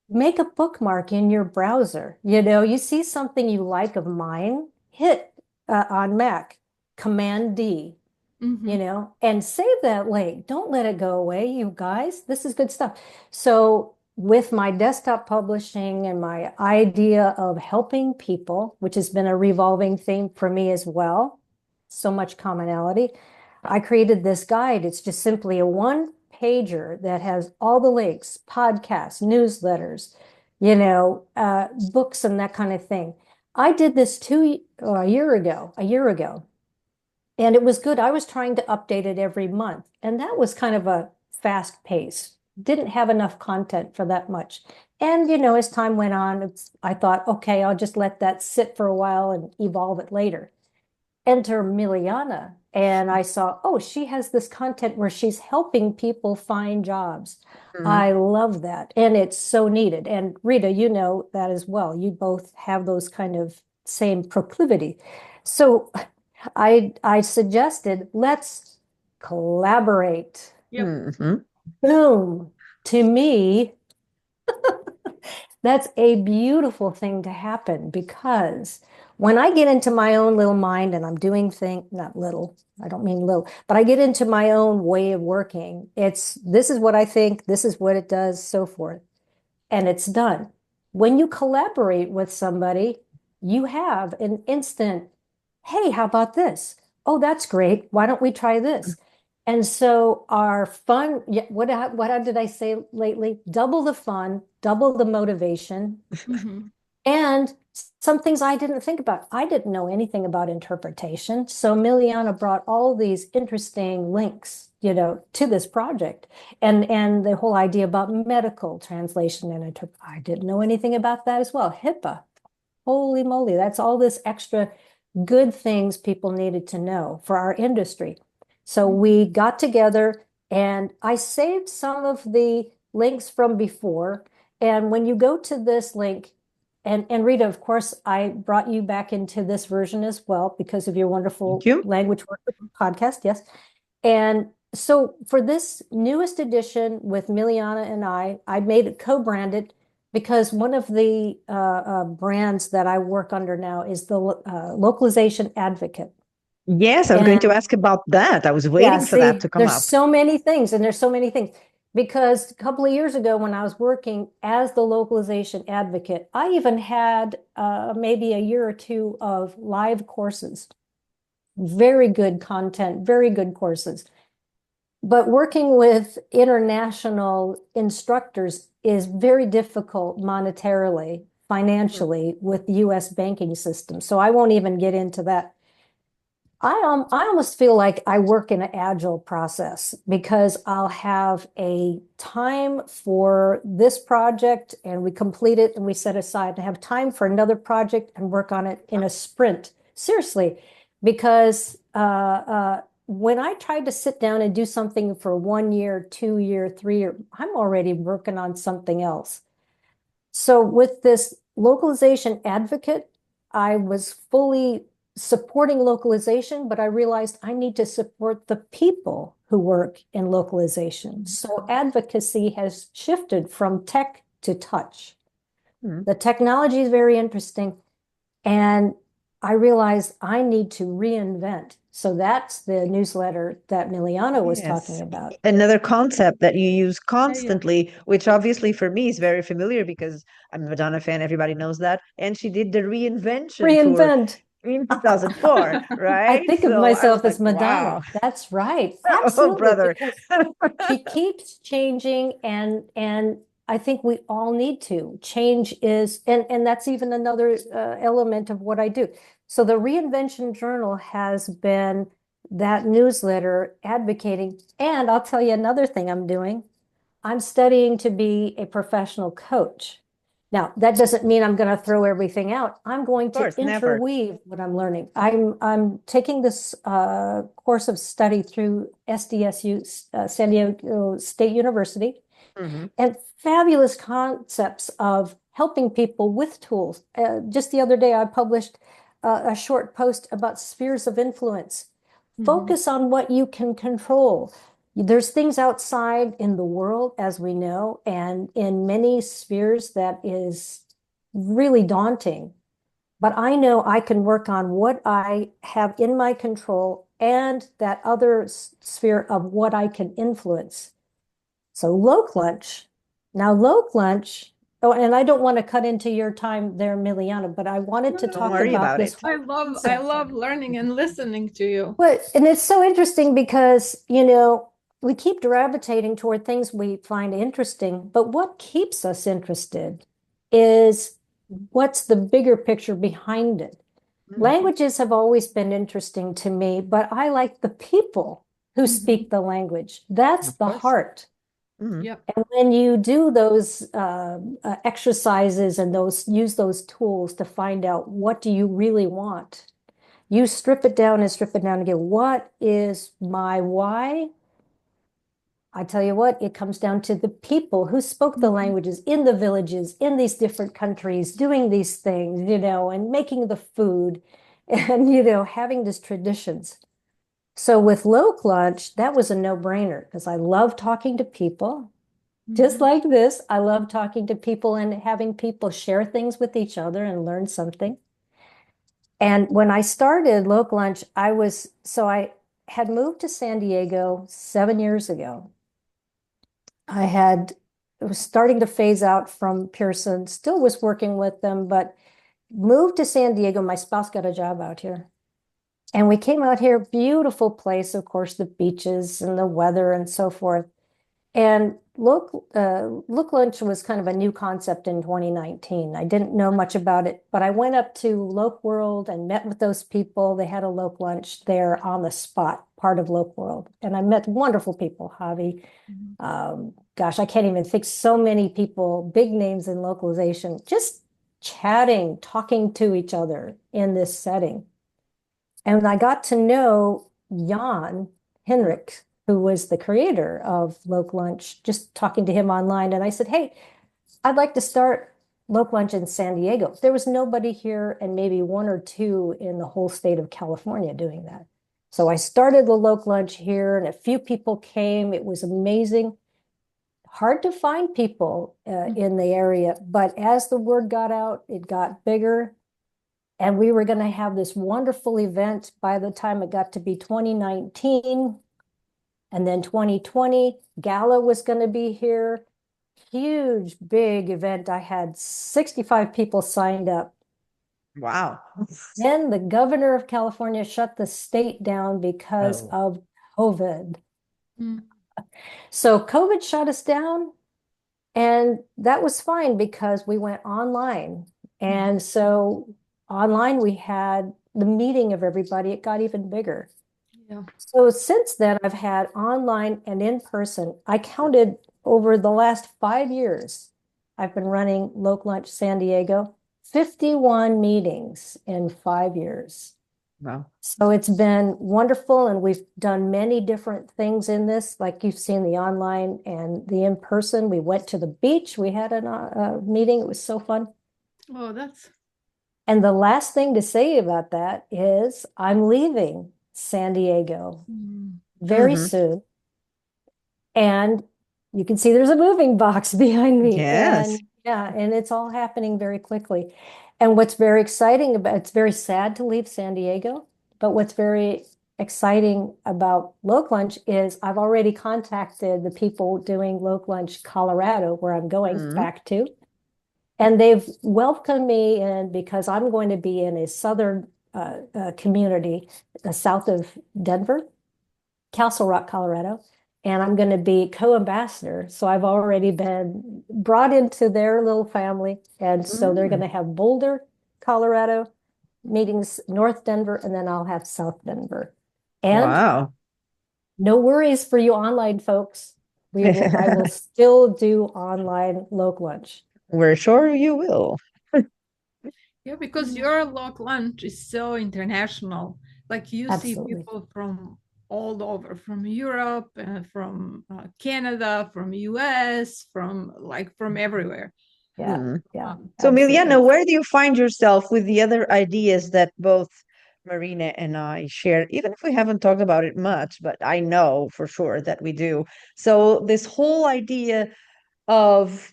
Make a bookmark in your browser. You see something you like of mine, hit on Mac, Command D, and save that link. Don't let it go away, you guys. This is good stuff. So, with my desktop publishing and my idea of helping people, which has been a revolving theme for me as well, so much commonality, I created this guide. It's just simply a one pager that has all the links, podcasts, newsletters, books and that kind of thing. I did this a year ago, and it was good. I was trying to update it every month, and that was kind of a fast pace. Didn't have enough content for that much. And, as time went on, I thought, okay, I'll just let that sit for a while and evolve it later. Enter Milijana, and I saw, oh, she has this content where she's helping people find jobs. Mhm. I love that, and it's so needed. And Rita, you know that as well. You both have those kind of same proclivity. So I suggested let's collaborate. Yep. Mhm. Boom. To me, that's a beautiful thing to happen because when I get into my own little mind and I'm doing things, not little, I don't mean little, but I get into my own way of working, this is what I think, this is what it does, so forth, and it's done. When you collaborate with somebody, you have an instant, hey, how about this? Oh, that's great. Why don't we try this? And so our fun, yeah, what did I say lately? Double the fun, double the motivation, Mm-hmm. and some things I didn't think about. I didn't know anything about interpretation. So Miliana brought all these interesting links, to this project. And the whole idea about medical translation and I didn't know anything about that as well. HIPAA. Holy moly, that's all this extra good things people needed to know for our industry. So we got together and I saved some of the links from before. And when you go to this link, and Rita, of course, I brought you back into this version as well because of your Thank wonderful you. language work podcast. Yes. And so for this newest edition with Miliana and I made it co-branded because one of the brands that I work under now is the localization advocate. Yes, I was going to And ask about that. I was yeah, waiting for that see, to come there's up. so many things, and there's so many things. Because a couple of years ago, when I was working as the localization advocate, I even had maybe a year or two of live courses, very good content, very good courses. But working with international instructors is very difficult monetarily, Mhm. financially with the US banking system. So I won't even get into that. I almost feel like I work in an agile process because I'll have a time for this project and we complete it and we set aside to have time for another project and work on it in a sprint. Seriously, because when I tried to sit down and do something for 1 year, 2 year, 3 year, I'm already working on something else. So with this localization advocate, I was fully supporting localization, but I realized I need to support the people who work in localization. So advocacy has shifted from tech to touch. The technology is very interesting, and I realized I need to reinvent. So that's the newsletter that Milijana was talking Yes. about. Another concept that you use Yeah, yeah. constantly, which obviously for me is very familiar because I'm a Madonna fan, everybody knows that. And she did the reinvention tour Reinvent. in 2004, I right? think of So I was myself like, as wow. Madonna. That's right. Oh, Absolutely, brother. because she keeps changing, and I think we all need to. Change is, and that's even another element of what I do. So the Reinvention Journal has been that newsletter advocating, and I'll tell you another thing I'm doing. I'm studying to be a professional coach. Now, that doesn't mean I'm going to throw everything out. I'm going Of to course, never. interweave what I'm learning. I'm taking this course of study through SDSU, San Diego State University, Mhm. and fabulous concepts of helping people with tools. Just the other day, I published a short post about spheres of influence. Focus on what you can control. There's things outside in the world, as we know, and in many spheres that is really daunting. But I know I can work on what I have in my control and that other sphere of what I can influence. So Loc Lunch. Now, Loc Lunch, oh, and I don't want to cut into your time there, Miliana, but I wanted to No, Don't talk worry about about this it. I whole love I concept. love learning and listening to you. Well, and it's so interesting because, we keep gravitating toward things we find interesting, but what keeps us interested is what's the bigger picture behind it. Languages have always been interesting to me, but I like the people who speak the language. That's Of the course. heart. Mhm. Yep. And when you do those exercises and use those tools to find out what do you really want, you strip it down and strip it down again. What is my why? I tell you what, it comes down to the people who spoke the languages in the villages, in these different countries, doing these things, and making the food and, having these traditions. So with Loc Lunch, that was a no-brainer because I love talking to people. Just like this, I love talking to people and having people share things with each other and learn something. And when I started Loc Lunch, I had moved to San Diego 7 years ago. I was starting to phase out from Pearson, still was working with them, but moved to San Diego. My spouse got a job out here. And we came out here, beautiful place, of course, the beaches and the weather and so forth. And Loc Lunch was kind of a new concept in 2019. I didn't know much about it, but I went up to Loc World and met with those people. They had a Loc Lunch there on the spot, part of Loc World. And I met wonderful people, Javi. Gosh, I can't even think so many people, big names in localization, just chatting, talking to each other in this setting. And I got to know Jan Henrik, who was the creator of Loc Lunch, just talking to him online. And I said, hey, I'd like to start Loc Lunch in San Diego. There was nobody here and maybe one or two in the whole state of California doing that. So I started the Loc Lunch here and a few people came. It was amazing. Hard to find people in the area, but as the word got out, it got bigger. And we were going to have this wonderful event by the time it got to be 2019. And then 2020, Gala was going to be here. Huge, big event. I had 65 people signed up. Wow. Then the governor of California shut the state down because Oh. of COVID. Mm. So COVID shut us down. And that was fine because we went online. And so online, we had the meeting of everybody. It got even bigger. Yeah. So since then, I've had online and in person. I counted over the last 5 years, I've been running Loc Lunch San Diego, 51 meetings in 5 years. Wow. So it's been wonderful, and we've done many different things in this, like you've seen the online and the in-person. We went to the beach. We had a meeting. It was so fun. Oh, that's And the last thing to say about that is I'm leaving San Diego very Mm-hmm. soon. And you can see there's a moving box behind me. Yes. And yeah, and it's all happening very quickly. And what's very exciting about it's very sad to leave San Diego, but what's very exciting about Loc Lunch is I've already contacted the people doing Loc Lunch Colorado, where I'm going Mm-hmm. back to. And they've welcomed me in because I'm going to be in a southern community south of Denver, Castle Rock, Colorado, and I'm going to be co-ambassador. So I've already been brought into their little family. And so they're going Mm. to have Boulder, Colorado, meetings, North Denver, and then I'll have South Denver. And Wow. no worries for you online folks. I will still do online Loc Lunch. We're sure you will. yeah, because your Loc Lunch is so international. Like you see Absolutely. people from all over, from Europe, from Canada, from US, from everywhere. Yeah, Mm. yeah, So, absolutely. Milijana, where do you find yourself with the other ideas that both Marina and I share, even if we haven't talked about it much, but I know for sure that we do. So, this whole idea of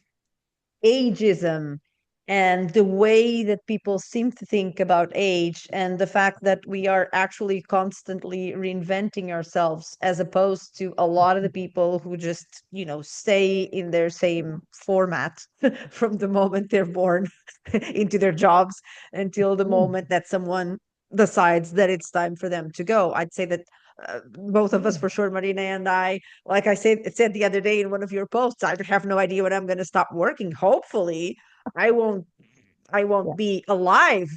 ageism and the way that people seem to think about age and the fact that we are actually constantly reinventing ourselves as opposed to a lot of the people who just stay in their same format from the moment they're born into their jobs until the Mm. moment that someone decides that it's time for them to go. I'd say that both of us, for sure, Marina and I, like I said the other day in one of your posts, I have no idea when I'm going to stop working. Hopefully, I won't. I won't Yeah. be alive,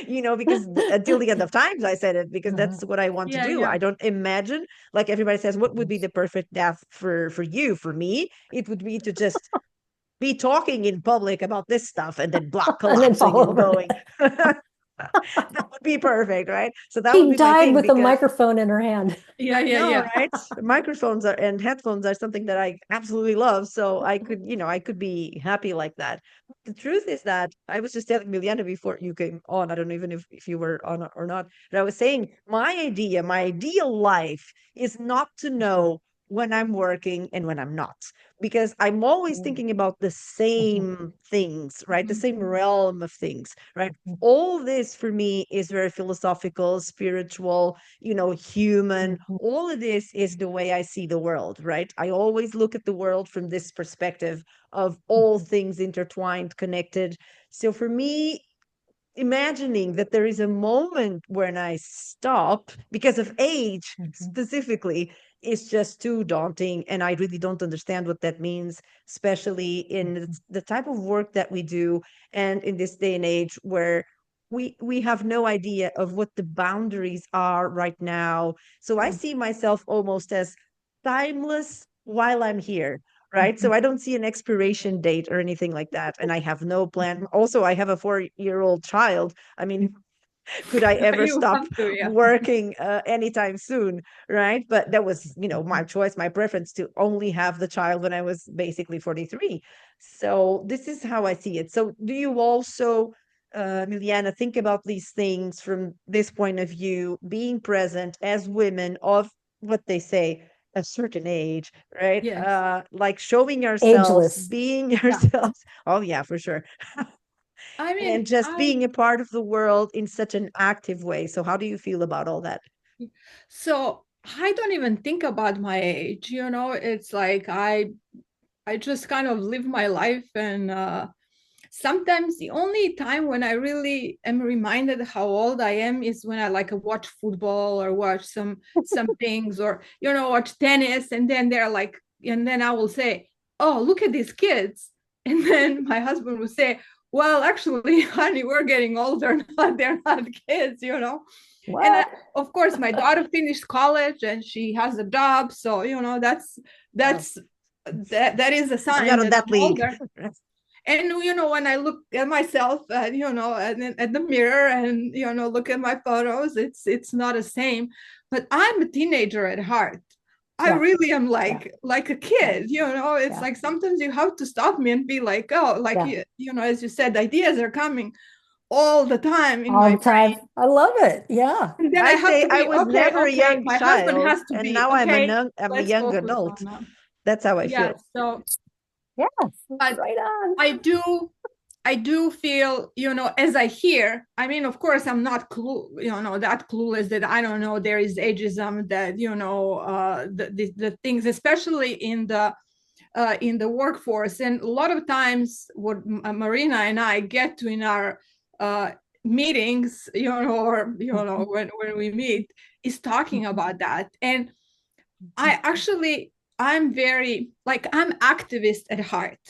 because until the end of times, I said it because Uh-huh. that's what I want to Yeah, do. yeah. I don't imagine, like everybody says, what would be the perfect death for you? For me, it would be to just be talking in public about this stuff and then block And then collapsing fall and over going. dead. That would be perfect, right? So that would She be my died thing with a because microphone in her hand. Yeah, I yeah, know, yeah. right? Microphones are and headphones are something that I absolutely love. So I could be happy like that. The truth is that I was just telling Miliana before you came on. I don't know even if you were on or not, but I was saying my ideal life is not to know when I'm working and when I'm not, because I'm always thinking about the same things, right? The same realm of things, right? All this for me is very philosophical, spiritual, human. All of this is the way I see the world, right? I always look at the world from this perspective of all things intertwined, connected. So for me, imagining that there is a moment when I stop because of age specifically is just too daunting. And I really don't understand what that means, especially in the type of work that we do. And in this day and age where we have no idea of what the boundaries are right now. So I see myself almost as timeless while I'm here, right? So I don't see an expiration date or anything like that. And I have no plan. Also, I have a 4-year-old child. I mean, could I ever You stop have to, yeah. working anytime soon, right? But that was, my choice, my preference to only have the child when I was basically 43. So this is how I see it. So do you also, Miliana, think about these things from this point of view, being present as women of what they say, a certain age, right? Yes. Like showing ourselves, Ageless. being Yeah. ourselves. Oh yeah, for sure. I mean, And just I being a part of the world in such an active way. So how do you feel about all that? so I don't even think about my age, it's like I just kind of live my life and sometimes the only time when I really am reminded how old I am is when I like watch football or watch some things or watch tennis and then I will say, "Oh, look at these kids." And then my husband will say, "Well, actually, honey, we're getting older. They're not kids." And What? of course, my daughter finished college and she has a job, so that's Oh, that's that is a I'm not sign on that that I'm league. older. And when I look at myself, at the mirror, and look at my photos, it's not the same. But I'm a teenager at heart. I Yeah. really am Yeah. like a kid. It's Yeah. like sometimes you have to stop me and be like, oh, like Yeah. as you said, ideas are coming all the time in All my the time. brain, I love it. Yeah. and then I I have say to I be was okay. never a Okay, young my husband child, has to and be now okay. I'm a Let's young focus adult. on That's how I yeah. feel. So, Yes. but Right on. I do feel, as I hear, I mean, of course, I'm not that clueless that I don't know there is ageism, that, the things, especially in the workforce. And a lot of times what Marina and I get to in our uh, meetings, or, when we meet, is talking about that. And I'm very, like, I'm activist at heart.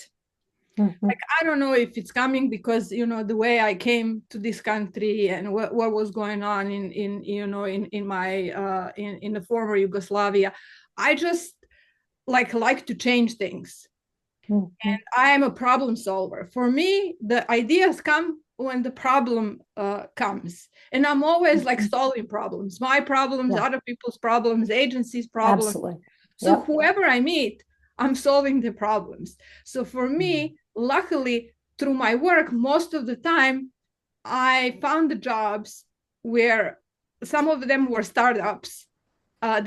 Mhm. Like, I don't know if it's coming because the way I came to this country and what was going on in my in the former Yugoslavia. I just like to change things. Mhm. I am a problem solver. For me, the ideas come when the problem comes, and I'm always like Mhm. solving problems, my problems, Yeah. other people's problems, agencies' problems. Absolutely. So Yep. whoever I meet, I'm solving the problems. So for me, luckily, through my work, most of the time, I found the jobs where some of them were startups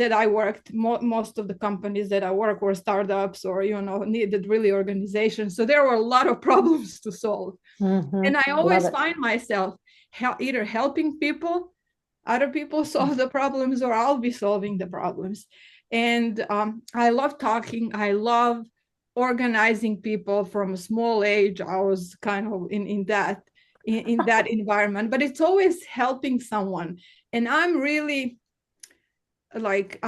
that I worked. Most of the companies that I work were startups, or needed really organization. So there were a lot of problems to solve, and Mhm. I Love always it. find myself either helping people, other people solve the problems, or I'll be solving the problems. And I love talking. I love organizing people from a small age. I was kind of in that environment, but it's always helping someone. And I'm really like,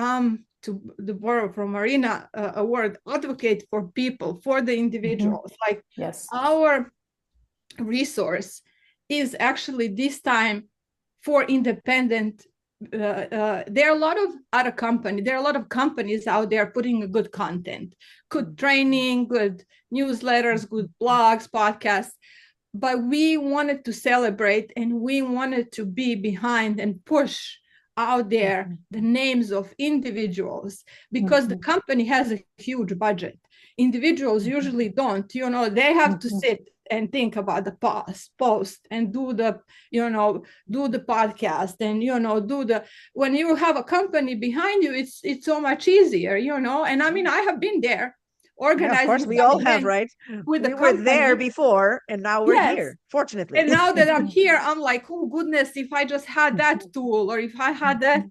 to the borrow from Marina a word, advocate for people, for the Mhm. individuals. Like, Yes. our resource is actually this time for independent. There are a lot of other companies. There are a lot of companies out there putting a good content, good training, good newsletters, good blogs, podcasts. But we wanted to celebrate, and we wanted to be behind and push out there Mhm. the names of individuals, because the Mhm. company has a huge budget. Individuals Mhm. usually don't. They have to Mhm. sit and think about the post and do the podcast, and do the when you have a company behind you, it's so much easier. And I mean, I have been there Yeah, of organizing course, we some all have, events right? with the We were there company. before, and now we're Yes. here, fortunately. And now that I'm here, I'm like, oh goodness, if I just had that Mhm. tool, or if I had that,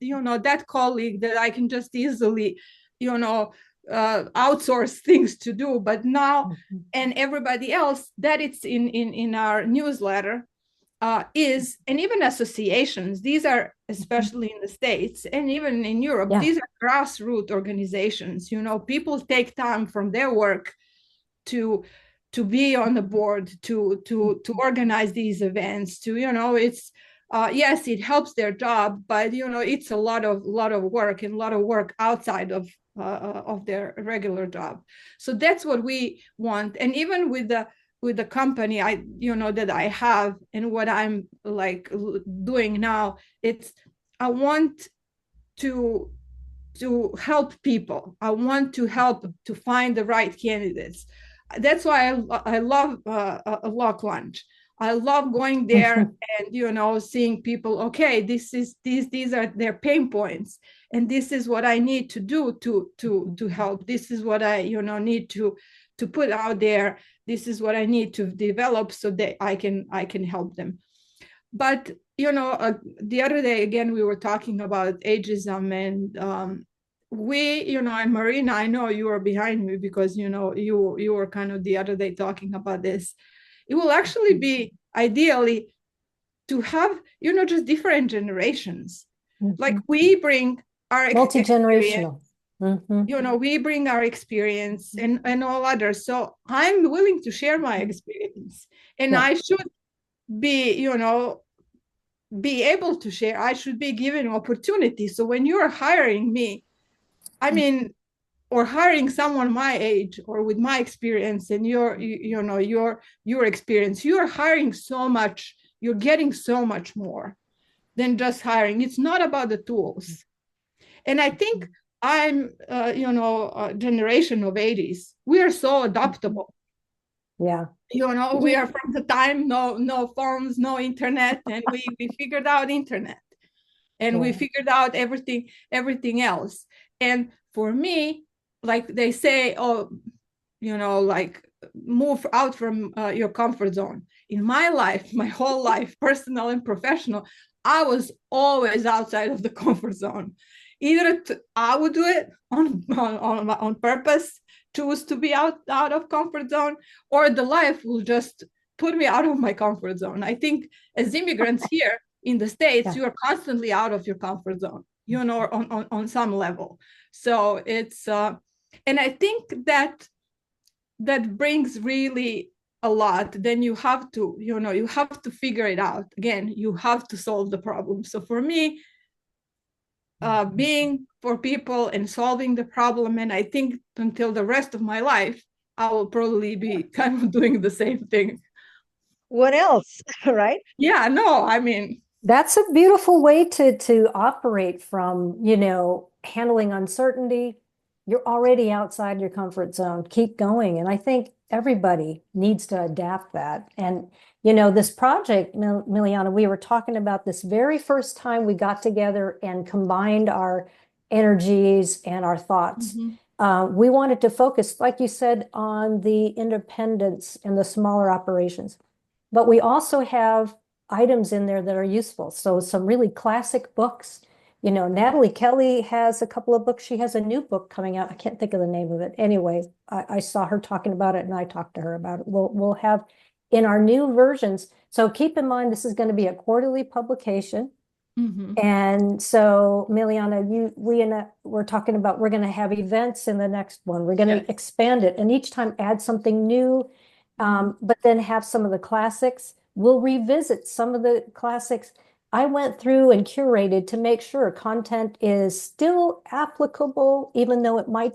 that colleague that I can just easily, outsource things to do. But now, Mhm. and everybody else that it's in our newsletter, is, and even associations, these are, Mhm. especially in the States and even in Europe, Yeah. these are grassroots organizations. People take time from their work to be on the board, to organize these events, to it's yes, it helps their job, but it's a lot of work, and a lot of work outside of their regular job. So that's what we want. And even with the company that I have, and what I'm like doing now, it's, I want to help people. I want to help to find the right candidates. That's why I love a lock lunch. I love going there Mhm. and seeing people. Okay, these are their pain points, and this is what I need to do to help. This is what I need to put out there. This is what I need to develop so that I can help them. But the other day, again, we were talking about ageism, and and Marina, I know you are behind me, because you were kind of the other day talking about this. It will actually be ideally to have just different generations. Like, Mhm. we bring our experience, Multi-generational. Mhm. we bring our experience, and all others. So I'm willing to share my experience, and Yeah. I should be be able to share. I should be given opportunity. So when you're hiring me, I mean, or hiring someone my age or with my experience and your experience, you're hiring so much, you're getting so much more than just hiring. It's not about the tools. And I think I'm a generation of 80s. We are so adaptable. Yeah. We are from the time no phones, no internet, and we figured out internet, and we figured out everything else. And for me, like they say, oh, like move out from your comfort zone. In my life, my whole life, personal and professional, I was always outside of the comfort zone. Either I would do it on purpose, choose to be out of comfort zone, or the life will just put me out of my comfort zone. I think as immigrants here in the States, you are constantly out of your comfort zone, on some level. So it's and I think that brings really a lot. Then you have to figure it out. Again, you have to solve the problem. So for me, being for people and solving the problem, and I think until the rest of my life, I will probably be kind of doing the same thing. What else? Right? Yeah, no, I mean, that's a beautiful way to operate from, handling uncertainty. You're already outside your comfort zone. Keep going. And I think everybody needs to adapt that. And, this project, Milijana, we were talking about this very first time we got together and combined our energies and our thoughts. We wanted to focus, like you said, on the independence and the smaller operations. But we also have items in there that are useful. So some really classic books. Natalie Kelly has a couple of books. She has a new book coming out. I can't think of the name of it. Anyway, I saw her talking about it and I talked to her about it. We'll have in our new versions. So keep in mind, this is going to be a quarterly publication. And so, Milijana, we're talking about, we're going to have events in the next one. We're going to expand it and each time add something new, but then have some of the classics. We'll revisit some of the classics. I went through and curated to make sure content is still applicable, even though it might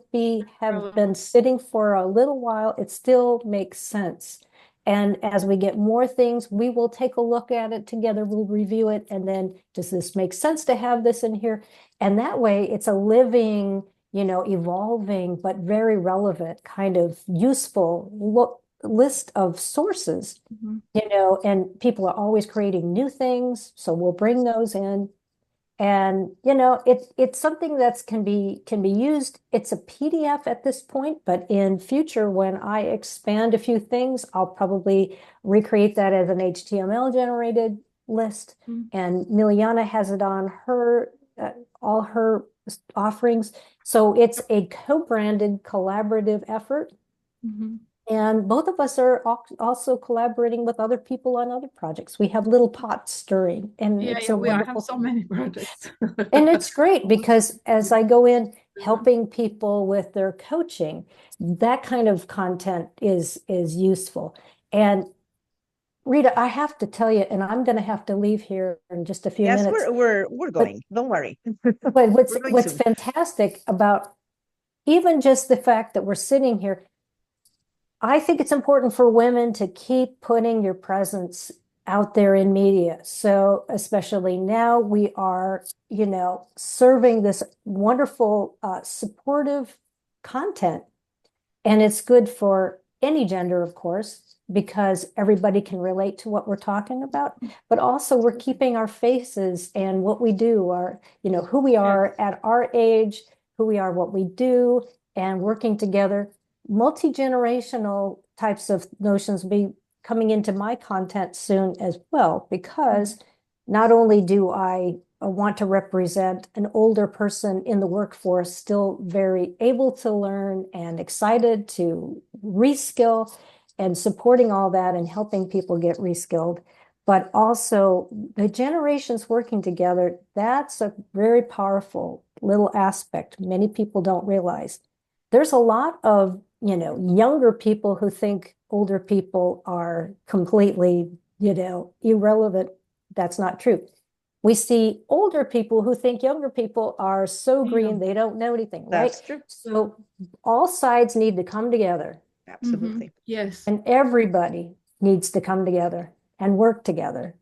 have been sitting for a little while, it still makes sense. And as we get more things, we will take a look at it together. We'll review it. And then, does this make sense to have this in here? And that way, it's a living, evolving, but very relevant, kind of useful list of sources, and people are always creating new things. So we'll bring those in. And it's something that can be used. It's a PDF at this point, but in future, when I expand a few things, I'll probably recreate that as an HTML generated list. And Milijana has it on her all her offerings. So it's a co-branded collaborative effort. And both of us are also collaborating with other people on other projects. We have little pots stirring, and yeah, we have so many projects. And it's great because as I go in helping people with their coaching, that kind of content is useful. And Rita, I have to tell you, and I'm going to have to leave here in just a few minutes. Yes, we're going. Don't worry. But what's fantastic about even just the fact that we're sitting here, I think it's important for women to keep putting your presence out there in media. So especially now we are, serving this wonderful, supportive content. And it's good for any gender, of course, because everybody can relate to what we're talking about. But also we're keeping our faces and what we do, who we are at our age, who we are, what we do, and working together. Multi-generational types of notions will be coming into my content soon as well, because not only do I want to represent an older person in the workforce, still very able to learn and excited to reskill and supporting all that and helping people get reskilled, but also the generations working together, that's a very powerful little aspect many people don't realize. There's a lot of younger people who think older people are completely, irrelevant. That's not true. we see older people who think younger people are so green, Yeah. they don't know anything, right? That's true. So all sides need to come together, Absolutely. Yes. and everybody needs to come together and work together.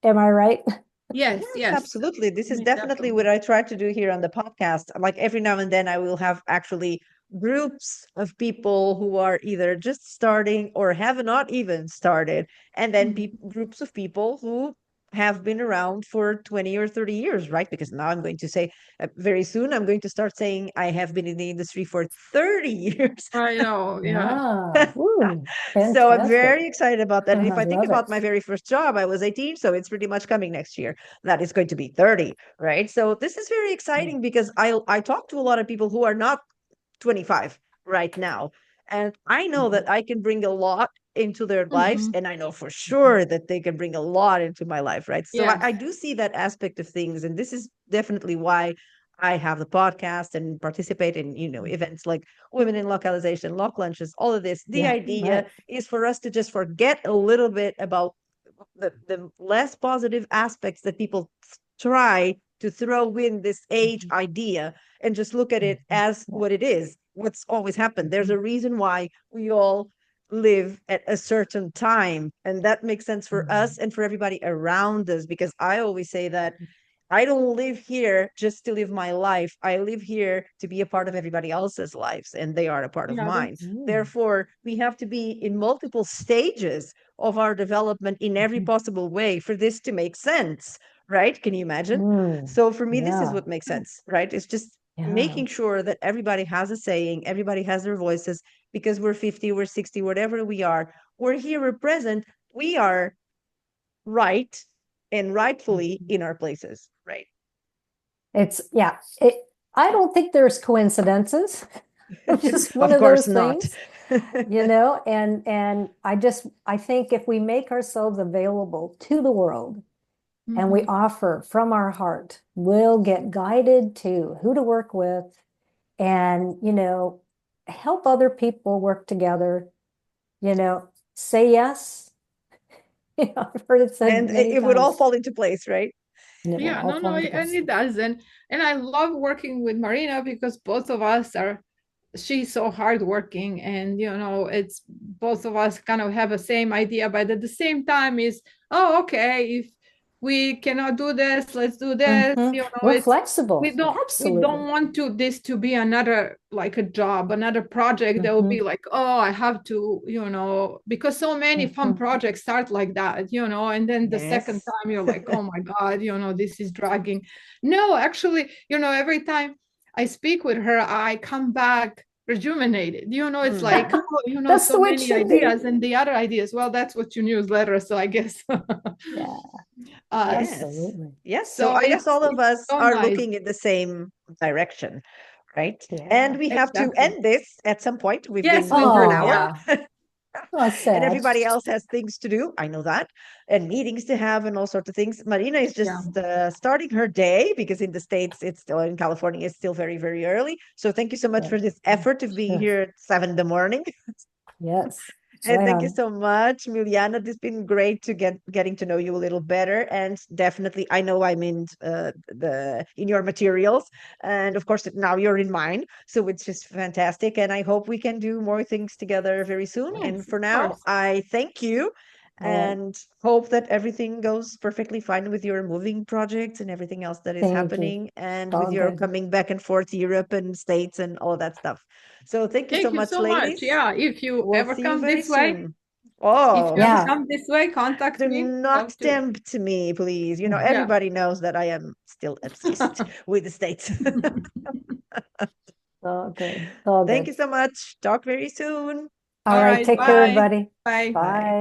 Am I right? Yes. Yes, Yes. absolutely. This is Yes, definitely what I try to do here on the podcast. Like every now and then, I will have actually groups of people who are either just starting or have not even started, and then groups of people who have been around for 20 or 30 years, right? Because now I'm going to say very soon, I'm going to start saying I have been in the industry for 30 years. I know. Yeah. Yeah. Ooh, So I'm fantastic. very excited about that. And if I I think love about it. my very first job, I was 18, so it's pretty much coming next year. That is going to be 30, right? So this is very exciting because I talk to a lot of people who are not 25 right now. And I know that I can bring a lot into their lives, and I know for sure that they can bring a lot into my life, right? So Yes. I do see that aspect of things, and this is definitely why I have the podcast and participate in, events like Women in Localization, Lock Lunches, all of this. The Yeah, idea right. is for us to just forget a little bit about the less positive aspects that people try to throw in this age idea, and just look at it as Yeah. what it is, what's always happened. There's a reason why we all live at a certain time, and that makes sense for us and for everybody around us, because I always say that I don't live here just to live my life. I live here to be a part of everybody else's lives, and they are a part of Yeah. mine. That's Therefore, we have to be in multiple stages of our development in every possible way for this to make sense, right? Can you imagine? So for me, this is Yeah, what makes sense, right? It's just yeah. making sure that everybody has a saying, everybody has their voices, because we're 50, we're 60, whatever we are, we're here, we're present, we are right and rightfully in our places, right? Yeah, I don't think there's coincidences. It's just one Of of course those not. things, and I think if we make ourselves available to the world and we offer from our heart, we'll get guided to who to work with and, help other people work together, say yes. I've heard it said And many it would all times, fall into place, right? and it will Yeah, all no, fall no, into and place. it does. And I love working with Marina because both of us are, she's so hardworking, and it's both of us kind of have the same idea, but at the same time is, oh, okay, if we cannot do this, let's do this. We're It's we flexible. don't Absolutely. want this to be another, like, a job, another project that will be like, oh, I have to, because so many fun projects start like that, and then the second Yes. time you're like, oh my God, this is dragging. No, actually, every time I speak with her, I come back rejuvenated. It's like, oh, That's so the way it many should be. ideas, and the other ideas. Well, that's what your newsletter, so I guess. Yeah, Yes. absolutely. Yes. So So I guess all of it's us so are nice. looking in the same direction, right? Yeah. And we have to Exactly. end this at some point. We've Yes, been we over an do. hour. Yeah. Oh, oh, And sad. everybody else has things to do. I know that. And meetings to have and all sorts of things. Marina is Yeah. just starting her day, because in the States, it's still in California, it's still very, very early. So thank you so much Sure, for this effort of being sure. here at 7 in the morning. Yes, And right thank you on. so much, Milijana. It's been great to getting to know you a little better. And definitely, I know I'm in the in your materials, and of course now you're in mine. So it's just fantastic. And I hope we can do more things together very soon. And Yes, of for now, course. I thank you, All right. and hope that everything goes perfectly fine with your moving projects and everything else that is Thank you. happening, and with All your good. coming back and forth Europe and States and all that stuff. So thank you so Thank you much, so much. ladies. Yeah, if you We'll ever see you come very this way, soon. if you Oh, ever Yeah. come this way, contact do me. not Love to. tempt me, please. Yeah. Everybody knows that I am still obsessed with the States. All good. All Thank you good. so much. Talk very soon. All All right. right. Take care, Bye. everybody. Bye. Bye. Bye.